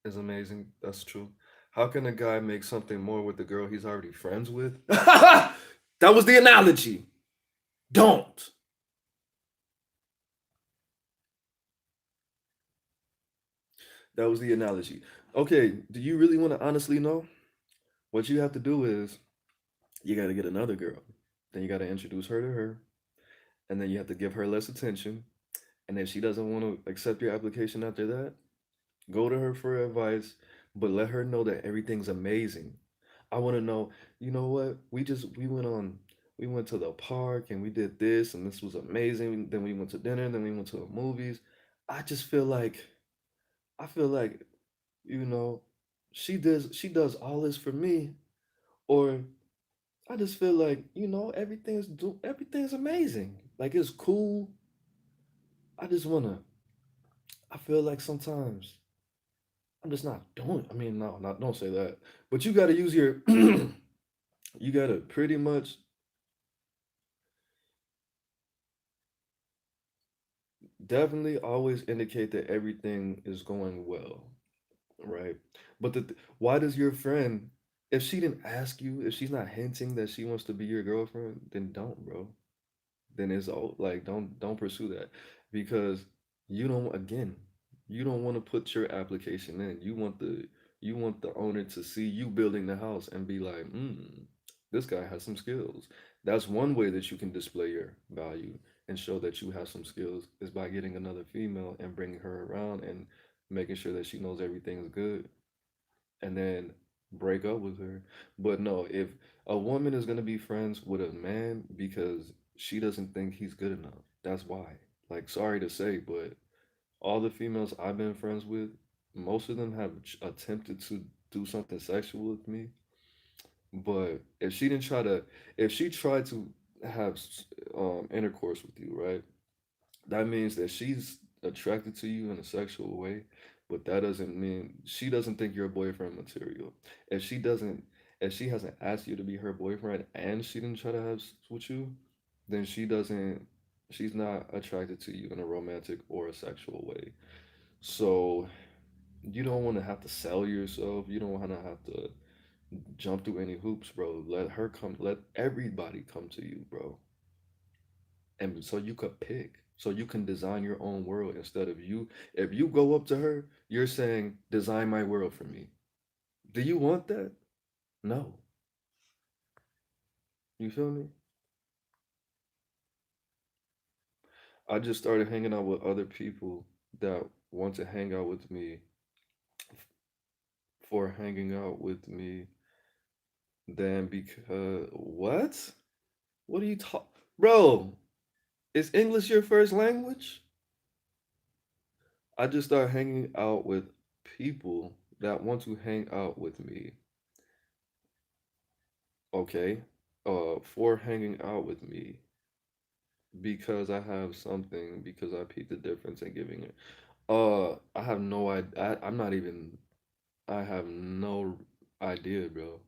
S1: is amazing. That's true. How can a guy make something more with the girl he's already friends with? That was the analogy. Don't. That was the analogy. Okay, do you really want to honestly know? What you have to do is you got to get another girl. Then you got to introduce her to her. And then you have to give her less attention. And if she doesn't want to accept your application after that, go to her for advice, but let her know that everything's amazing. I want to know, you know what? We went on we went to the park and we did this and this was amazing. Then we went to dinner, then we went to the movies. I just feel like I feel like, you know, she does all this for me, or I just feel like, everything's amazing. Like it's cool. I just wanna I feel like sometimes I'm just not doing. I mean, no, not don't say that. But you gotta use your you gotta pretty much definitely always indicate that everything is going well, right? But why does your friend, if she didn't ask you, if she's not hinting that she wants to be your girlfriend, then don't, bro. Then it's all like don't pursue that because you don't again you don't want to put your application in. You want the owner to see you building the house and be like, this guy has some skills. That's one way that you can display your value and show that you have some skills is by getting another female and bringing her around and making sure that she knows everything's good and then break up with her. But no, if a woman is gonna be friends with a man because she doesn't think he's good enough, that's why. Like, sorry to say, but all the females I've been friends with, most of them have attempted to do something sexual with me. But if she tried to have intercourse with you, right? That means that she's attracted to you in a sexual way, but that doesn't mean she doesn't think you're boyfriend material. If she doesn't, if she hasn't asked you to be her boyfriend and she didn't try to have sex with you, then she's not attracted to you in a romantic or a sexual way. So you don't want to have to sell yourself. You don't want to have to jump through any hoops, bro. Let everybody come to you, bro. And so you could pick, so you can design your own world instead of you. If you go up to her, you're saying design my world for me. Do you want that? No. You feel me? I just started hanging out with other people that want to hang out with me for hanging out with me than because what are you talk, bro? Is English your first language? I just started hanging out with people that want to hang out with me. Okay, for hanging out with me because I have something, because I peeped the difference in giving it. I have no idea. I'm not even. I have no idea, bro.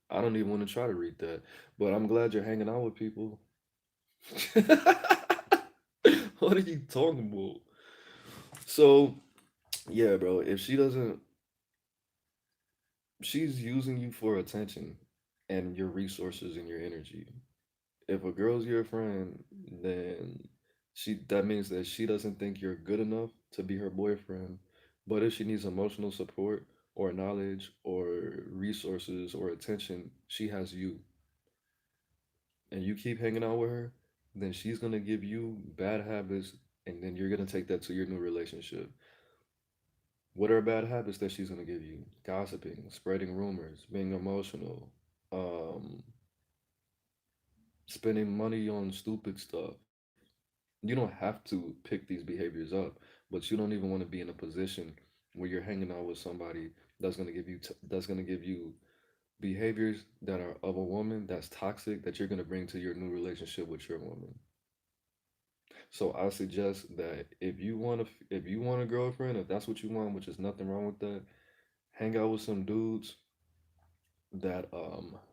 S1: I don't even want to try to read that. But I'm glad you're hanging out with people. What are you talking about? So yeah, bro. If she doesn't, she's using you for attention and your resources and your energy. If a girl's your friend, then that means that she doesn't think you're good enough to be her boyfriend. But if she needs emotional support or knowledge or resources or attention, she has you. And you keep hanging out with her, then she's gonna give you bad habits and then you're gonna take that to your new relationship. What are bad habits that she's gonna give you? Gossiping, spreading rumors, being emotional, um, spending money on stupid stuff. You don't have to pick these behaviors up, but you don't even want to be in a position where you're hanging out with somebody that's gonna give you behaviors that are of a woman that's toxic that you're gonna bring to your new relationship with your woman. So I suggest that if you want a girlfriend, if that's what you want, which is nothing wrong with that, hang out with some dudes that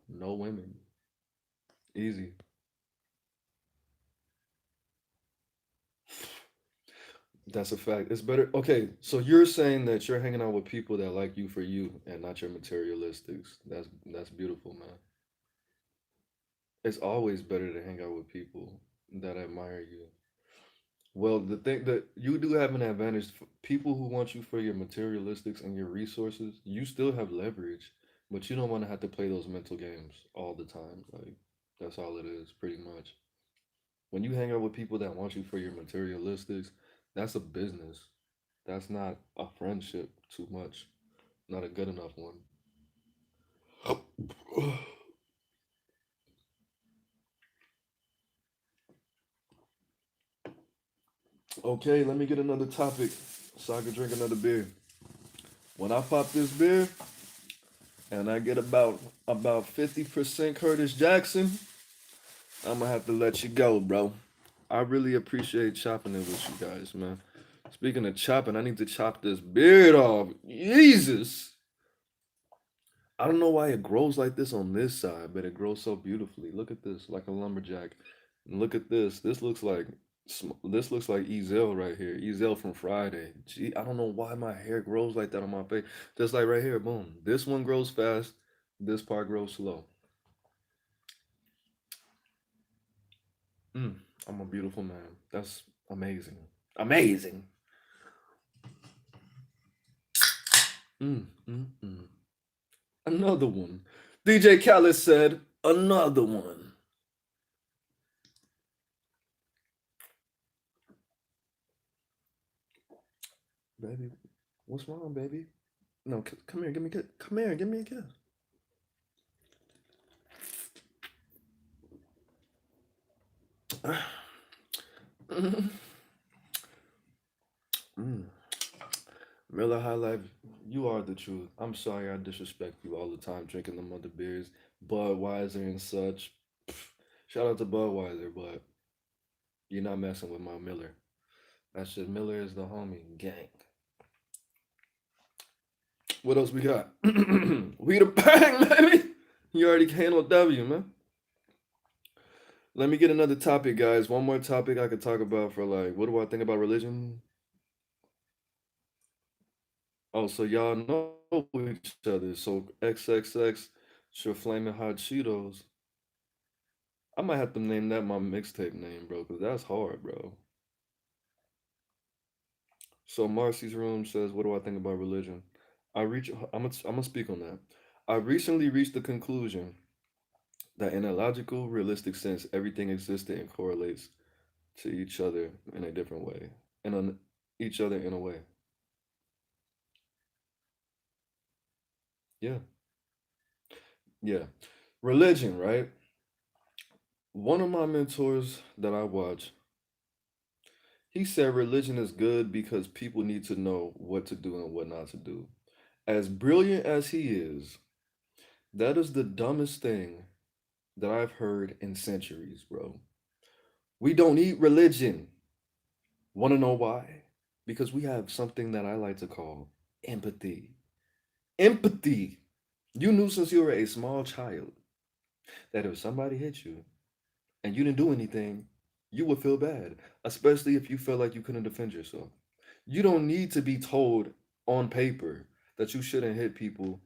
S1: know women. Easy. That's a fact. It's better. Okay, so you're saying that you're hanging out with people that like you for you and not your materialistics. That's beautiful, man. It's always better to hang out with people that admire you. Well, the thing that you do have an advantage, people who want you for your materialistics and your resources, you still have leverage, but you don't want to have to play those mental games all the time. Like that's all it is, pretty much. When you hang out with people that want you for your materialistics, that's a business. That's not a friendship too much. Not a good enough one. Okay, let me get another topic so I can drink another beer. When I pop this beer and I get about 50% Curtis Jackson, I'm gonna have to let you go, bro. I really appreciate chopping it with you guys, man. Speaking of chopping, I need to chop this beard off. Jesus. I don't know why it grows like this on this side, but it grows so beautifully. Look at this, like a lumberjack. And look at this. This looks like Ezel right here. Ezel from Friday. Gee, I don't know why my hair grows like that on my face. Just like right here, boom. This one grows fast. This part grows slow. Mm, I'm a beautiful man. That's amazing. Amazing. Mm. Another one. DJ Khaled said, another one. Baby, what's wrong, baby? No, come here, give me a kiss. Come here, give me a kiss. Mm. Miller High Life, you are the truth. I'm sorry I disrespect you all the time drinking them other beers, Budweiser and such. Pff, shout out to Budweiser, but you're not messing with my Miller. That's just Miller is the homie gang. What else we got? We the bang, baby. You already handled W, man. Let me get another topic, guys. One more topic I could talk about for like, what do I think about religion? Oh, so y'all know each other. So XXX, your flaming hot Cheetos. I might have to name that my mixtape name, bro, because that's hard, bro. So Marcy's room says, "What do I think about religion?" I'm gonna speak on that. I recently reached the conclusion that, in a logical, realistic sense, everything existed and correlates to each other in a different way, and on each other in a way. Yeah, yeah. Religion, right? One of my mentors that I watch, he said religion is good because people need to know what to do and what not to do. As brilliant as he is, that is the dumbest thing that I've heard in centuries, bro. We don't need religion. Want to know why? Because we have something that I like to call empathy. Empathy. You knew since you were a small child that if somebody hit you and you didn't do anything, you would feel bad, especially if you felt like you couldn't defend yourself. You don't need to be told on paper that you shouldn't hit people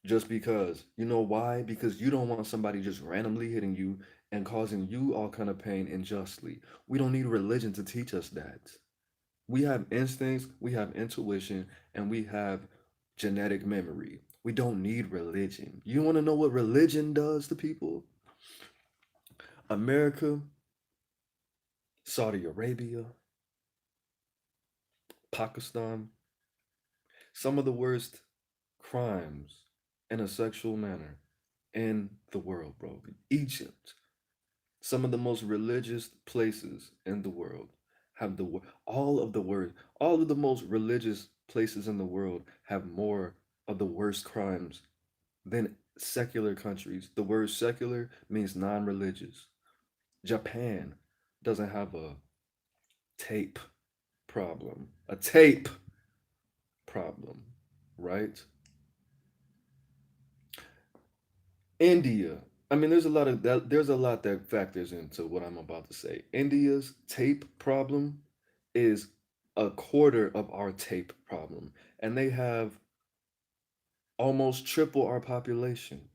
S1: just because. You know why? Because you don't want somebody just randomly hitting you and causing you all kind of pain unjustly. We don't need religion to teach us that. We have instincts, we have intuition, and we have genetic memory. We don't need religion. You want to know what religion does to people? America, Saudi Arabia, Pakistan, some of the worst crimes in a sexual manner in the world, bro. Egypt, some of the most religious places in the world have all of the worst, all of the most religious places in the world have more of the worst crimes than secular countries. The word secular means non-religious. Japan doesn't have a tape problem. A tape problem, right? India. I mean, there's a lot of that. There's a lot that factors into what I'm about to say. India's tape problem is a quarter of our tape problem, and they have almost triple our population.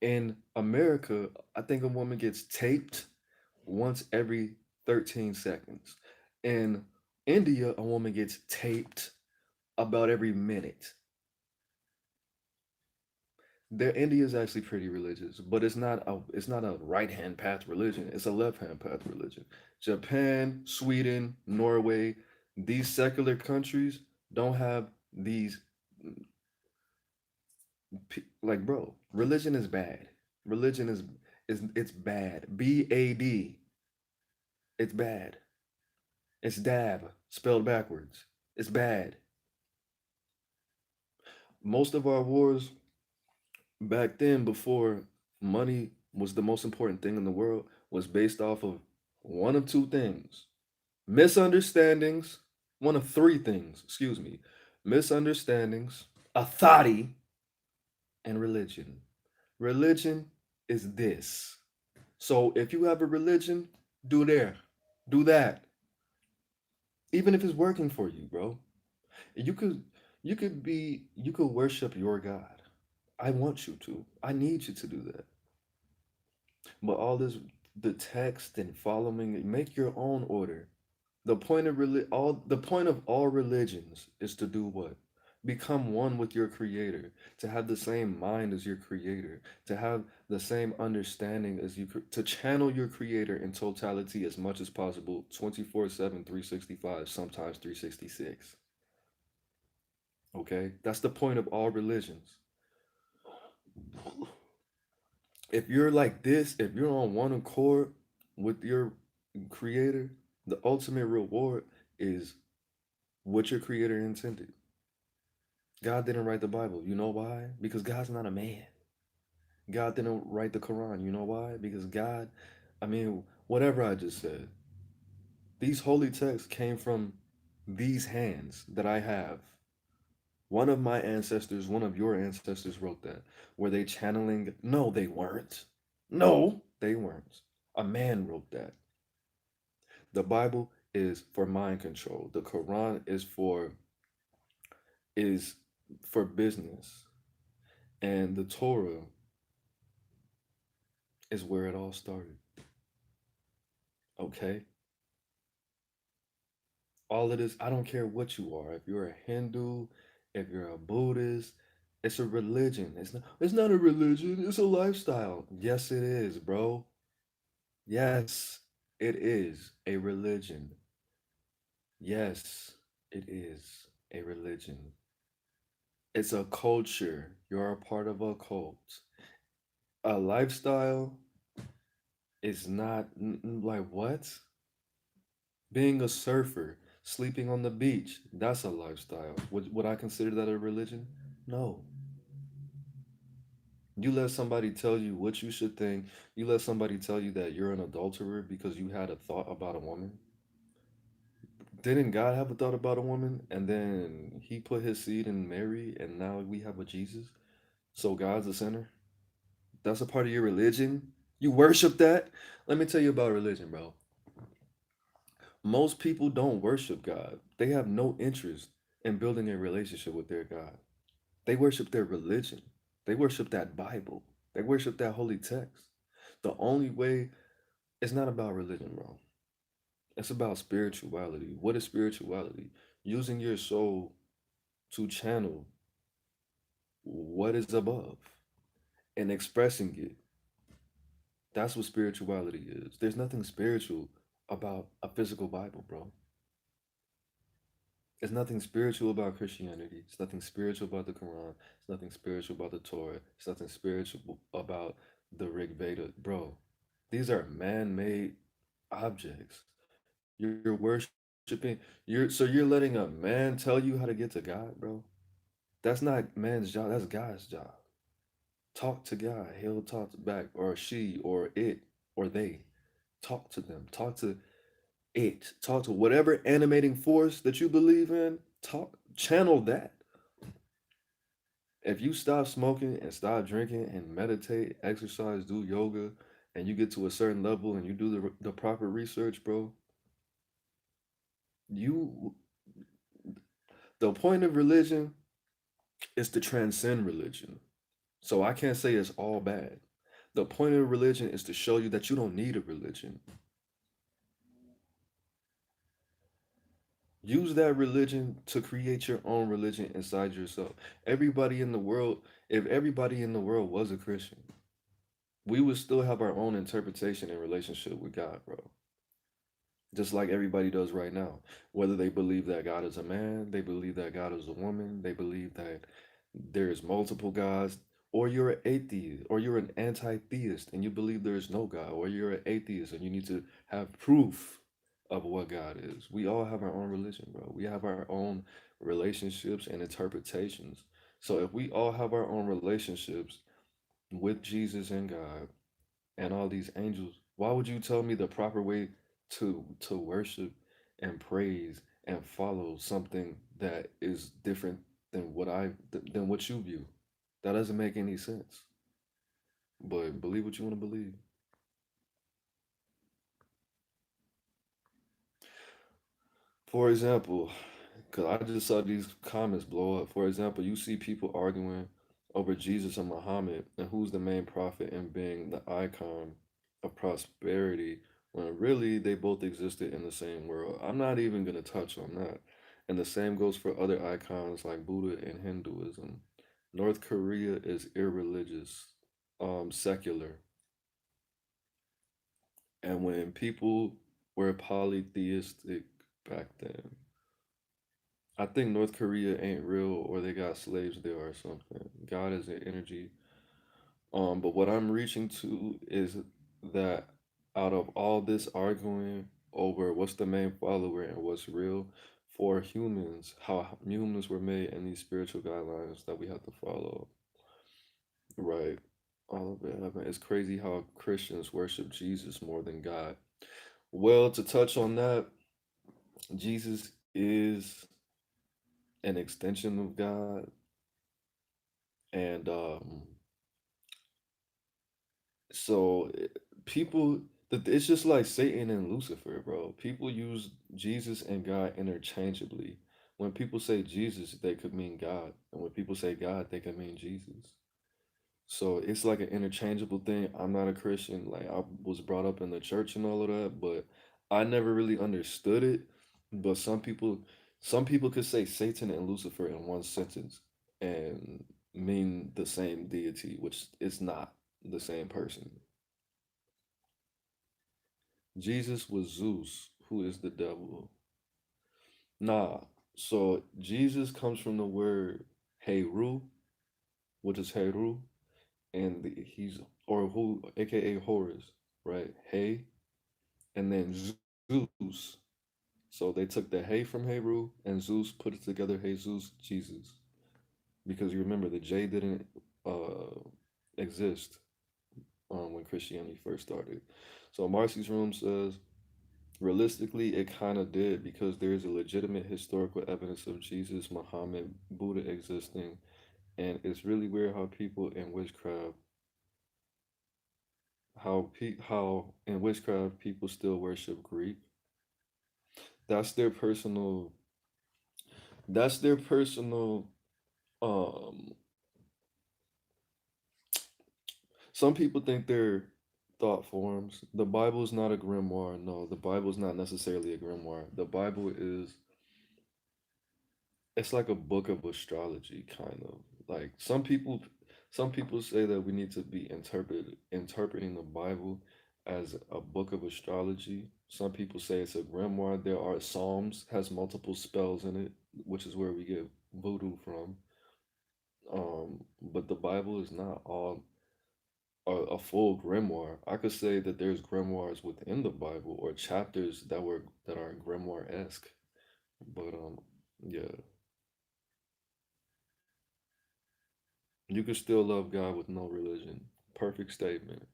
S1: In America, I think a woman gets taped once every 13 seconds. In India, a woman gets taped about every minute. India is actually pretty religious, but it's not a right hand path religion. It's a left hand path religion. Japan, Sweden, Norway, these secular countries don't have these like bro. Religion is bad. Religion is it's bad. BAD. It's bad. It's dab, spelled backwards. It's bad. Most of our wars back then, before money was the most important thing in the world, was based off of one of two things: misunderstandings, one of three things, excuse me, misunderstandings, authority, and religion. Religion is this. So if you have a religion, do there, do that. Even if it's working for you, bro. You could you could worship your God. I want you to. I need you to do that. But all this, the text and following it, make your own order. The point of all religions is to do what? Become one with your creator, to have the same mind as your creator, to have the same understanding as to channel your creator in totality as much as possible, 24/7, 365, sometimes 366. Okay? That's the point of all religions. If you're like this, if you're on one accord with your creator, the ultimate reward is what your creator intended. God didn't write the Bible. You know why? Because God's not a man. God didn't write the Quran. You know why? Because God, I mean, whatever I just said, these holy texts came from these hands that I have. One of my ancestors, one of your ancestors wrote that. Were they channeling? No, they weren't. No, they weren't. A man wrote that. The Bible is for mind control. The Quran is for business. And the Torah is where it all started. Okay? All it is, I don't care what you are. If you're a Hindu, if you're a Buddhist, it's a religion. It's not a religion, it's a lifestyle. Yes, it is, bro. Yes, it is a religion. Yes, it is a religion. It's a culture. You're a part of a cult. A lifestyle is not like what? Being a surfer, sleeping on the beach, that's a lifestyle. Would I consider that a religion? No. You let somebody tell you what you should think. You let somebody tell you that you're an adulterer because you had a thought about a woman. Didn't God have a thought about a woman? And then he put his seed in Mary, and now we have a Jesus? So God's a sinner? That's a part of your religion? You worship that? Let me tell you about religion, bro. Most people don't worship God. They have no interest in building a relationship with their God. They worship their religion. They worship that Bible. They worship that holy text. The only way, it's not about religion, bro. It's about spirituality. What is spirituality? Using your soul to channel what is above and expressing it. That's what spirituality is. There's nothing spiritual about a physical Bible, bro. There's nothing spiritual about Christianity. It's nothing spiritual about the Quran. It's nothing spiritual about the Torah. It's nothing spiritual about the Rig Veda. Bro, these are man made objects. You're worshiping, you're letting a man tell you how to get to God, bro. That's not man's job, that's God's job. Talk to God. He'll talk back, or she, or it, or they. Talk to them. Talk to it. Talk to whatever animating force that you believe in. Talk, channel that. If you stop smoking and stop drinking and meditate, exercise, do yoga, and you get to a certain level and you do the proper research, bro, you the point of religion is to transcend religion. So I can't say it's all bad. The point of religion is to show you that you don't need a religion. Use that religion to create your own religion inside yourself. Everybody in the world, if everybody in the world was a Christian, we would still have our own interpretation and relationship with God, bro. Just like everybody does right now. Whether they believe that God is a man, they believe that God is a woman, they believe that there's multiple gods, or you're an atheist, or you're an anti theist and you believe there is no God, or you're an atheist and you need to have proof of what God is. We all have our own religion, bro. We have our own relationships and interpretations. So if we all have our own relationships with Jesus and God and all these angels, why would you tell me the proper way to worship and praise and follow something that is different than than what you view? That doesn't make any sense. But believe what you want to believe. For example, because I just saw these comments blow up. For example, you see people arguing over Jesus and Muhammad and who's the main prophet and being the icon of prosperity when really they both existed in the same world. I'm not even going to touch on that. And the same goes for other icons like Buddha and Hinduism. North Korea is irreligious, secular. And when people were polytheistic back then, I think North Korea ain't real or they got slaves there or something. God is an energy. But what I'm reaching to is that out of all this arguing over what's the main follower and what's real for humans, how humans were made and these spiritual guidelines that we have to follow, right? All of it happened. It's crazy how Christians worship Jesus more than God. Well, to touch on that, Jesus is an extension of God, and so people, it's just like Satan and Lucifer, bro. People use Jesus and God interchangeably. When people say Jesus, they could mean God, and when people say God, they could mean Jesus. So it's like an interchangeable thing. I'm not a Christian. Like I was brought up in the church and all of that, but I never really understood it. But some people could say Satan and Lucifer in one sentence and mean the same deity, which is not the same person. Jesus was Zeus, who is the devil. Nah. So Jesus comes from the word Heru, which is Heru, and he's or who, aka Horus, right? Hey, and then Zeus. So they took the Hey from Heru and Zeus put it together. Jesus, Jesus, because you remember the J didn't uh exist when Christianity first started. So Marcy's room says realistically, it kind of did because there is a legitimate historical evidence of Jesus, Muhammad, Buddha existing, and it's really weird how people in witchcraft, how in witchcraft people still worship Greek. That's their personal. That's their personal. Um, some people think they're thought forms. The Bible is not a grimoire. No, the Bible is not necessarily a grimoire. The Bible is it's like a book of astrology kind of like some people say that we need to be interpreting the Bible as a book of astrology. Some people say it's a grimoire. There are Psalms has multiple spells in it, which is where we get voodoo from. But the Bible is not all a full grimoire. I could say that there's grimoires within the Bible or chapters that are grimoire-esque. But yeah, you can still love God with no religion. Perfect statement.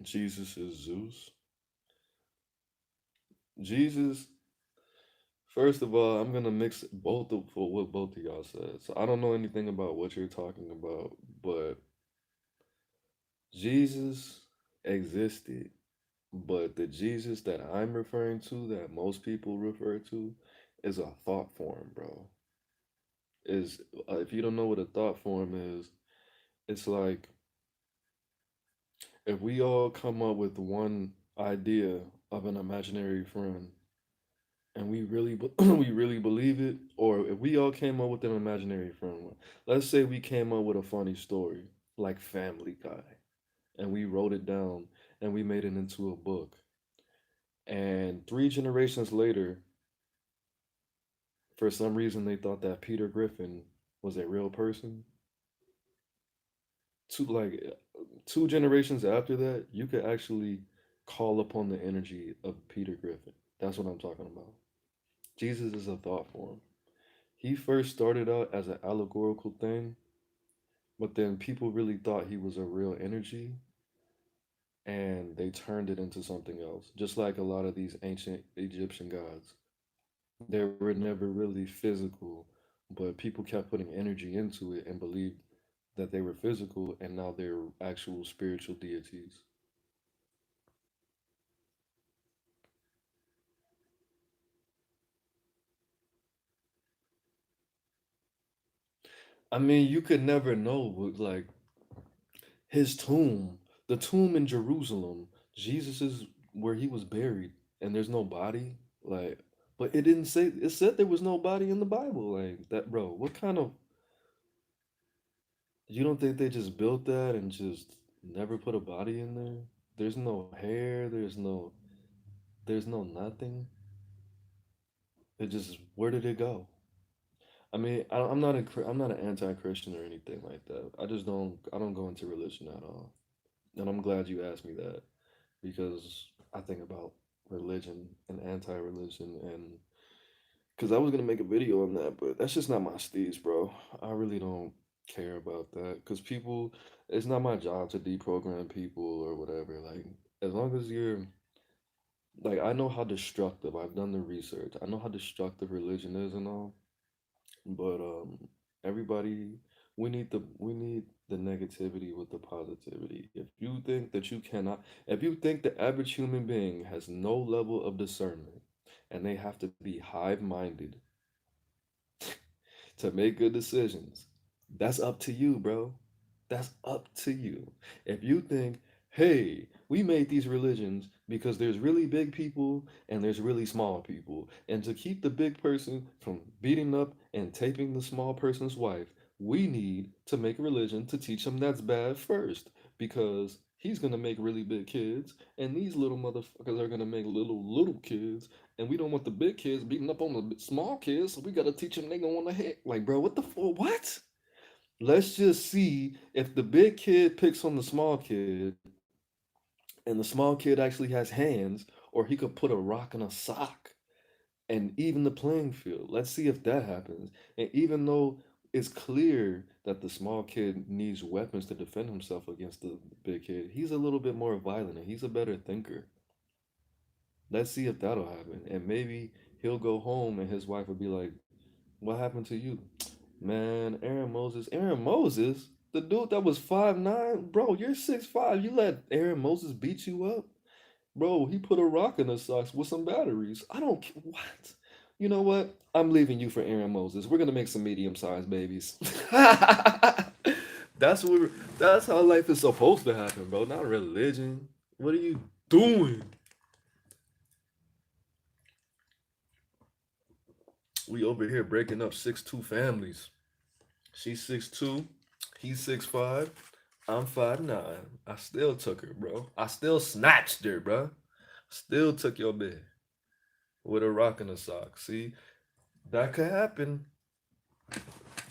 S1: Jesus is Zeus. Jesus, first of all, I'm gonna mix both of for what both of y'all said. So I don't know anything about what you're talking about, but Jesus existed. But the Jesus that I'm referring to, that most people refer to, is a thought form, bro. Is if you don't know what a thought form is, it's like if we all come up with one idea of an imaginary friend and we really believe it, or if we all came up with an imaginary friend, let's say we came up with a funny story like Family Guy and we wrote it down and we made it into a book, and 3 generations later, for some reason they thought that Peter Griffin was a real person. To like Two generations after that, you could actually call upon the energy of Peter Griffin. That's what I'm talking about. Jesus is a thought form. He first started out as an allegorical thing, but then people really thought he was a real energy and they turned it into something else. Just like a lot of these ancient Egyptian gods. They were never really physical, but people kept putting energy into it and believed that they were physical and now they're actual spiritual deities. I mean, you could never know, but like his tomb, the tomb in Jerusalem, Jesus is where he was buried, and there's no body. Like, but it didn't say. It said there was no body in the Bible. Like that, bro. What kind of? You don't think they just built that and just never put a body in there? There's no hair. There's no nothing. It just where did it go? I mean, I'm not I'm not an anti-Christian or anything like that. I don't go into religion at all. And I'm glad you asked me that because I think about religion and anti-religion and because I was gonna make a video on that, but that's just not my steez, bro. I really don't care about that because people, it's not my job to deprogram people or whatever. Like as long as you're like, I know how destructive. I've done the research. I know how destructive religion is and all. But everybody, we need the negativity with the positivity. If you think that you cannot, if you think the average human being has no level of discernment, and they have to be hive minded to make good decisions. That's up to you, bro. That's up to you. If you think, hey, we made these religions because there's really big people and there's really small people, and to keep the big person from beating up and taping the small person's wife, we need to make a religion to teach him that's bad first because he's gonna make really big kids, and these little motherfuckers are gonna make little kids, and we don't want the big kids beating up on the small kids, so we gotta teach them they gonna want to hit. Like, bro, what the fuck? What? Let's just see if the big kid picks on the small kid, and the small kid actually has hands, or he could put a rock in a sock and even the playing field. Let's see if that happens. And even though it's clear that the small kid needs weapons to defend himself against the big kid, he's a little bit more violent and he's a better thinker. Let's see if that'll happen. And maybe he'll go home and his wife will be like, what happened to you? Man, Aaron Moses. Aaron Moses? The dude that was 5'9"? Bro, you're 6'5". You let Aaron Moses beat you up? Bro, he put a rock in his socks with some batteries. I don't what? You know what? I'm leaving you for Aaron Moses. We're gonna make some medium-sized babies. that's what that's how life is supposed to happen, bro. Not religion. What are you doing? We over here breaking up 6'2" families. She's 6'2", he's 6'5". I'm 5'9". I still took her, bro. I still snatched her, bro. Still took your bed with a rock in a sock. See, that could happen.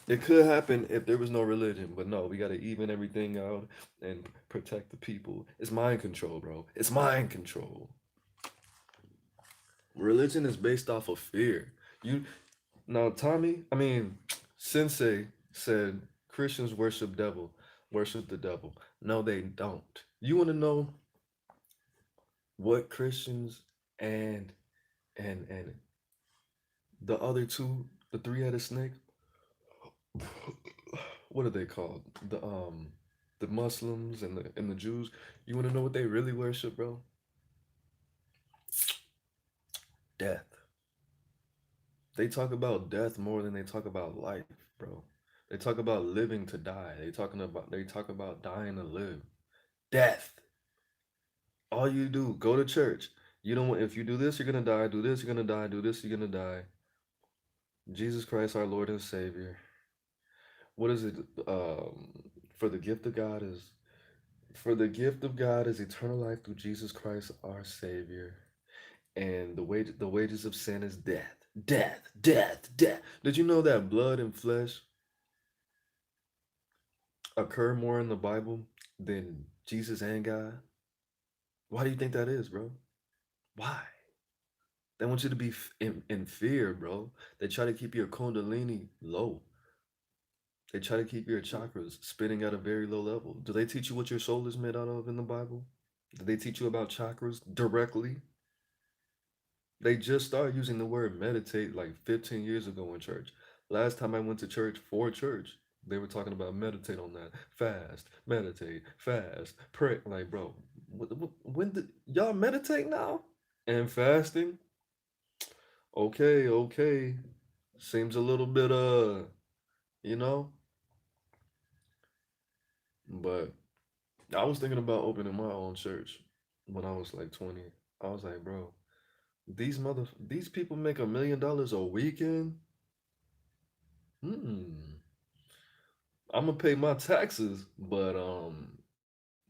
S1: It could happen if there was no religion, but no, we gotta even everything out and protect the people. It's mind control, bro. It's mind control. Religion is based off of fear. You now, Tommy. I mean, Sensei said Christians worship the devil. No, they don't. You want to know what Christians and and the other two, the three-headed snake, what are they called? The Muslims and the Jews. You want to know what they really worship, bro? Death. They talk about death more than they talk about life, bro. They talk about living to die. They talk about dying to live. Death. All you do, go to church. You don't. If you do this, you're gonna die. Do this, you're gonna die. Do this, you're gonna die. Jesus Christ, our Lord and Savior. What is it? For the gift of God is for the gift of God is eternal life through Jesus Christ, our Savior. And the wages of sin is death. Death, death, death. Did you know that blood and flesh occur more in the Bible? than Jesus and God? Why do you think that is, bro? Why? They want you to be in fear, bro. They try to keep your kundalini low. They try to keep your chakras spinning at a very low level. Do they teach you what your soul is made out of in the Bible? Do they teach you about chakras directly? They just started using the word meditate like 15 years ago in church. Last time I went to church for church, they were talking about meditate on that. Fast, meditate, fast, pray. Like, bro, when did y'all meditate now? And fasting? Okay, okay. Seems a little bit, you know, but I was thinking about opening my own church when I was like 20. I was like, bro, these people make $1 million a weekend. Hmm. I'm gonna pay my taxes, but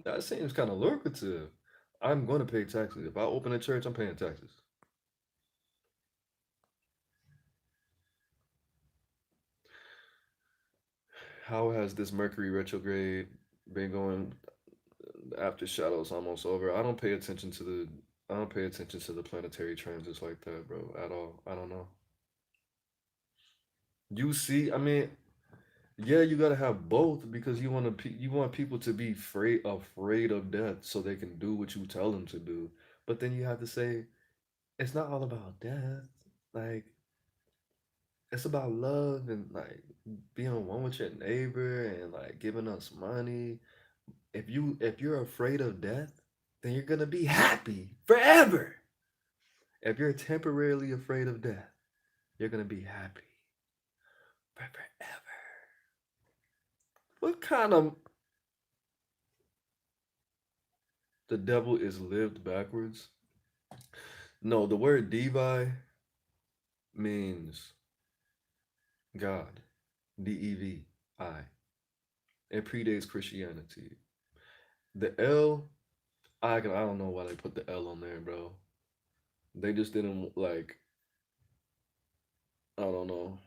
S1: that seems kind of lucrative. I'm gonna pay taxes. If I open a church, I'm paying taxes. How has this Mercury retrograde been going after shadows almost over? I don't pay attention to the planetary transits like that, bro, at all. I don't know. You see, I mean, yeah, you gotta have both because you want people to be afraid of death so they can do what you tell them to do. But then you have to say it's not all about death. Like it's about love and like being one with your neighbor and like giving us money. If you're afraid of death, then you're gonna be happy forever. If you're temporarily afraid of death, you're gonna be happy forever. What kind of the devil is lived backwards? No, the word Devi means God. Devi. It predates Christianity. The L, I don't know why they put the L on there, bro. They just didn't like. I don't know.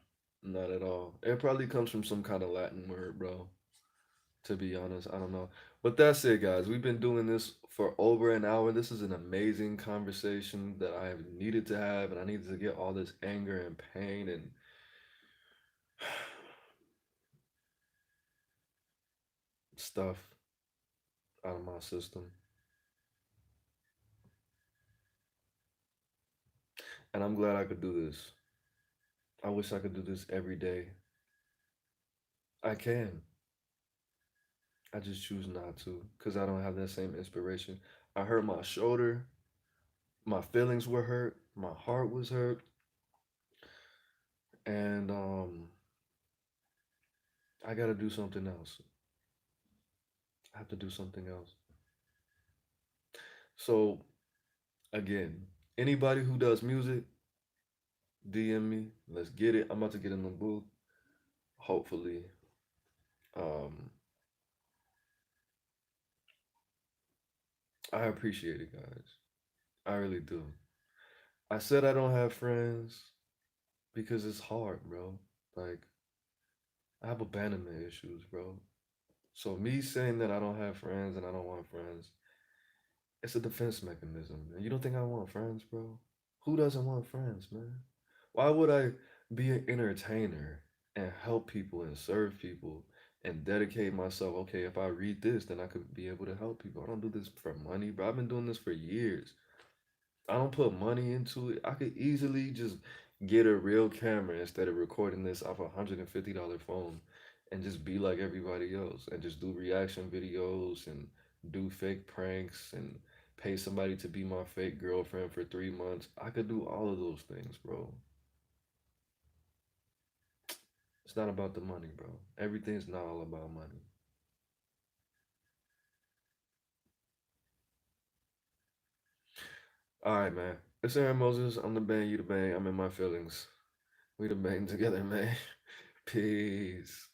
S1: Not at all. It probably comes from some kind of Latin word, bro. To be honest, I don't know. But that's it, guys. We've been doing this for over an hour. This is an amazing conversation that I have needed to have, and I needed to get all this anger and pain and stuff out of my system. And I'm glad I could do this. I wish I could do this every day. I can. I just choose not to because I don't have that same inspiration. I hurt my shoulder. My feelings were hurt. My heart was hurt. And I got to do something else. I have to do something else. So, again, anybody who does music, DM me. Let's get it. I'm about to get in the booth. Hopefully. Um, I appreciate it, guys. I really do. I said I don't have friends because it's hard, bro. Like, I have abandonment issues, bro. So me saying that I don't have friends and I don't want friends, it's a defense mechanism. And you don't think I want friends, bro? Who doesn't want friends, man? Why would I be an entertainer and help people and serve people and dedicate myself? Okay, if I read this, then I could be able to help people. I don't do this for money, bro. I've been doing this for years. I don't put money into it. I could easily just get a real camera instead of recording this off $150 phone and just be like everybody else and just do reaction videos and do fake pranks and pay somebody to be my fake girlfriend for 3 months. I could do all of those things, bro. It's not about the money, bro. Everything's not all about money. All right, man. It's Aaron Moses. I'm the bang, you the bang. I'm in my feelings. We the bang together, man. Peace.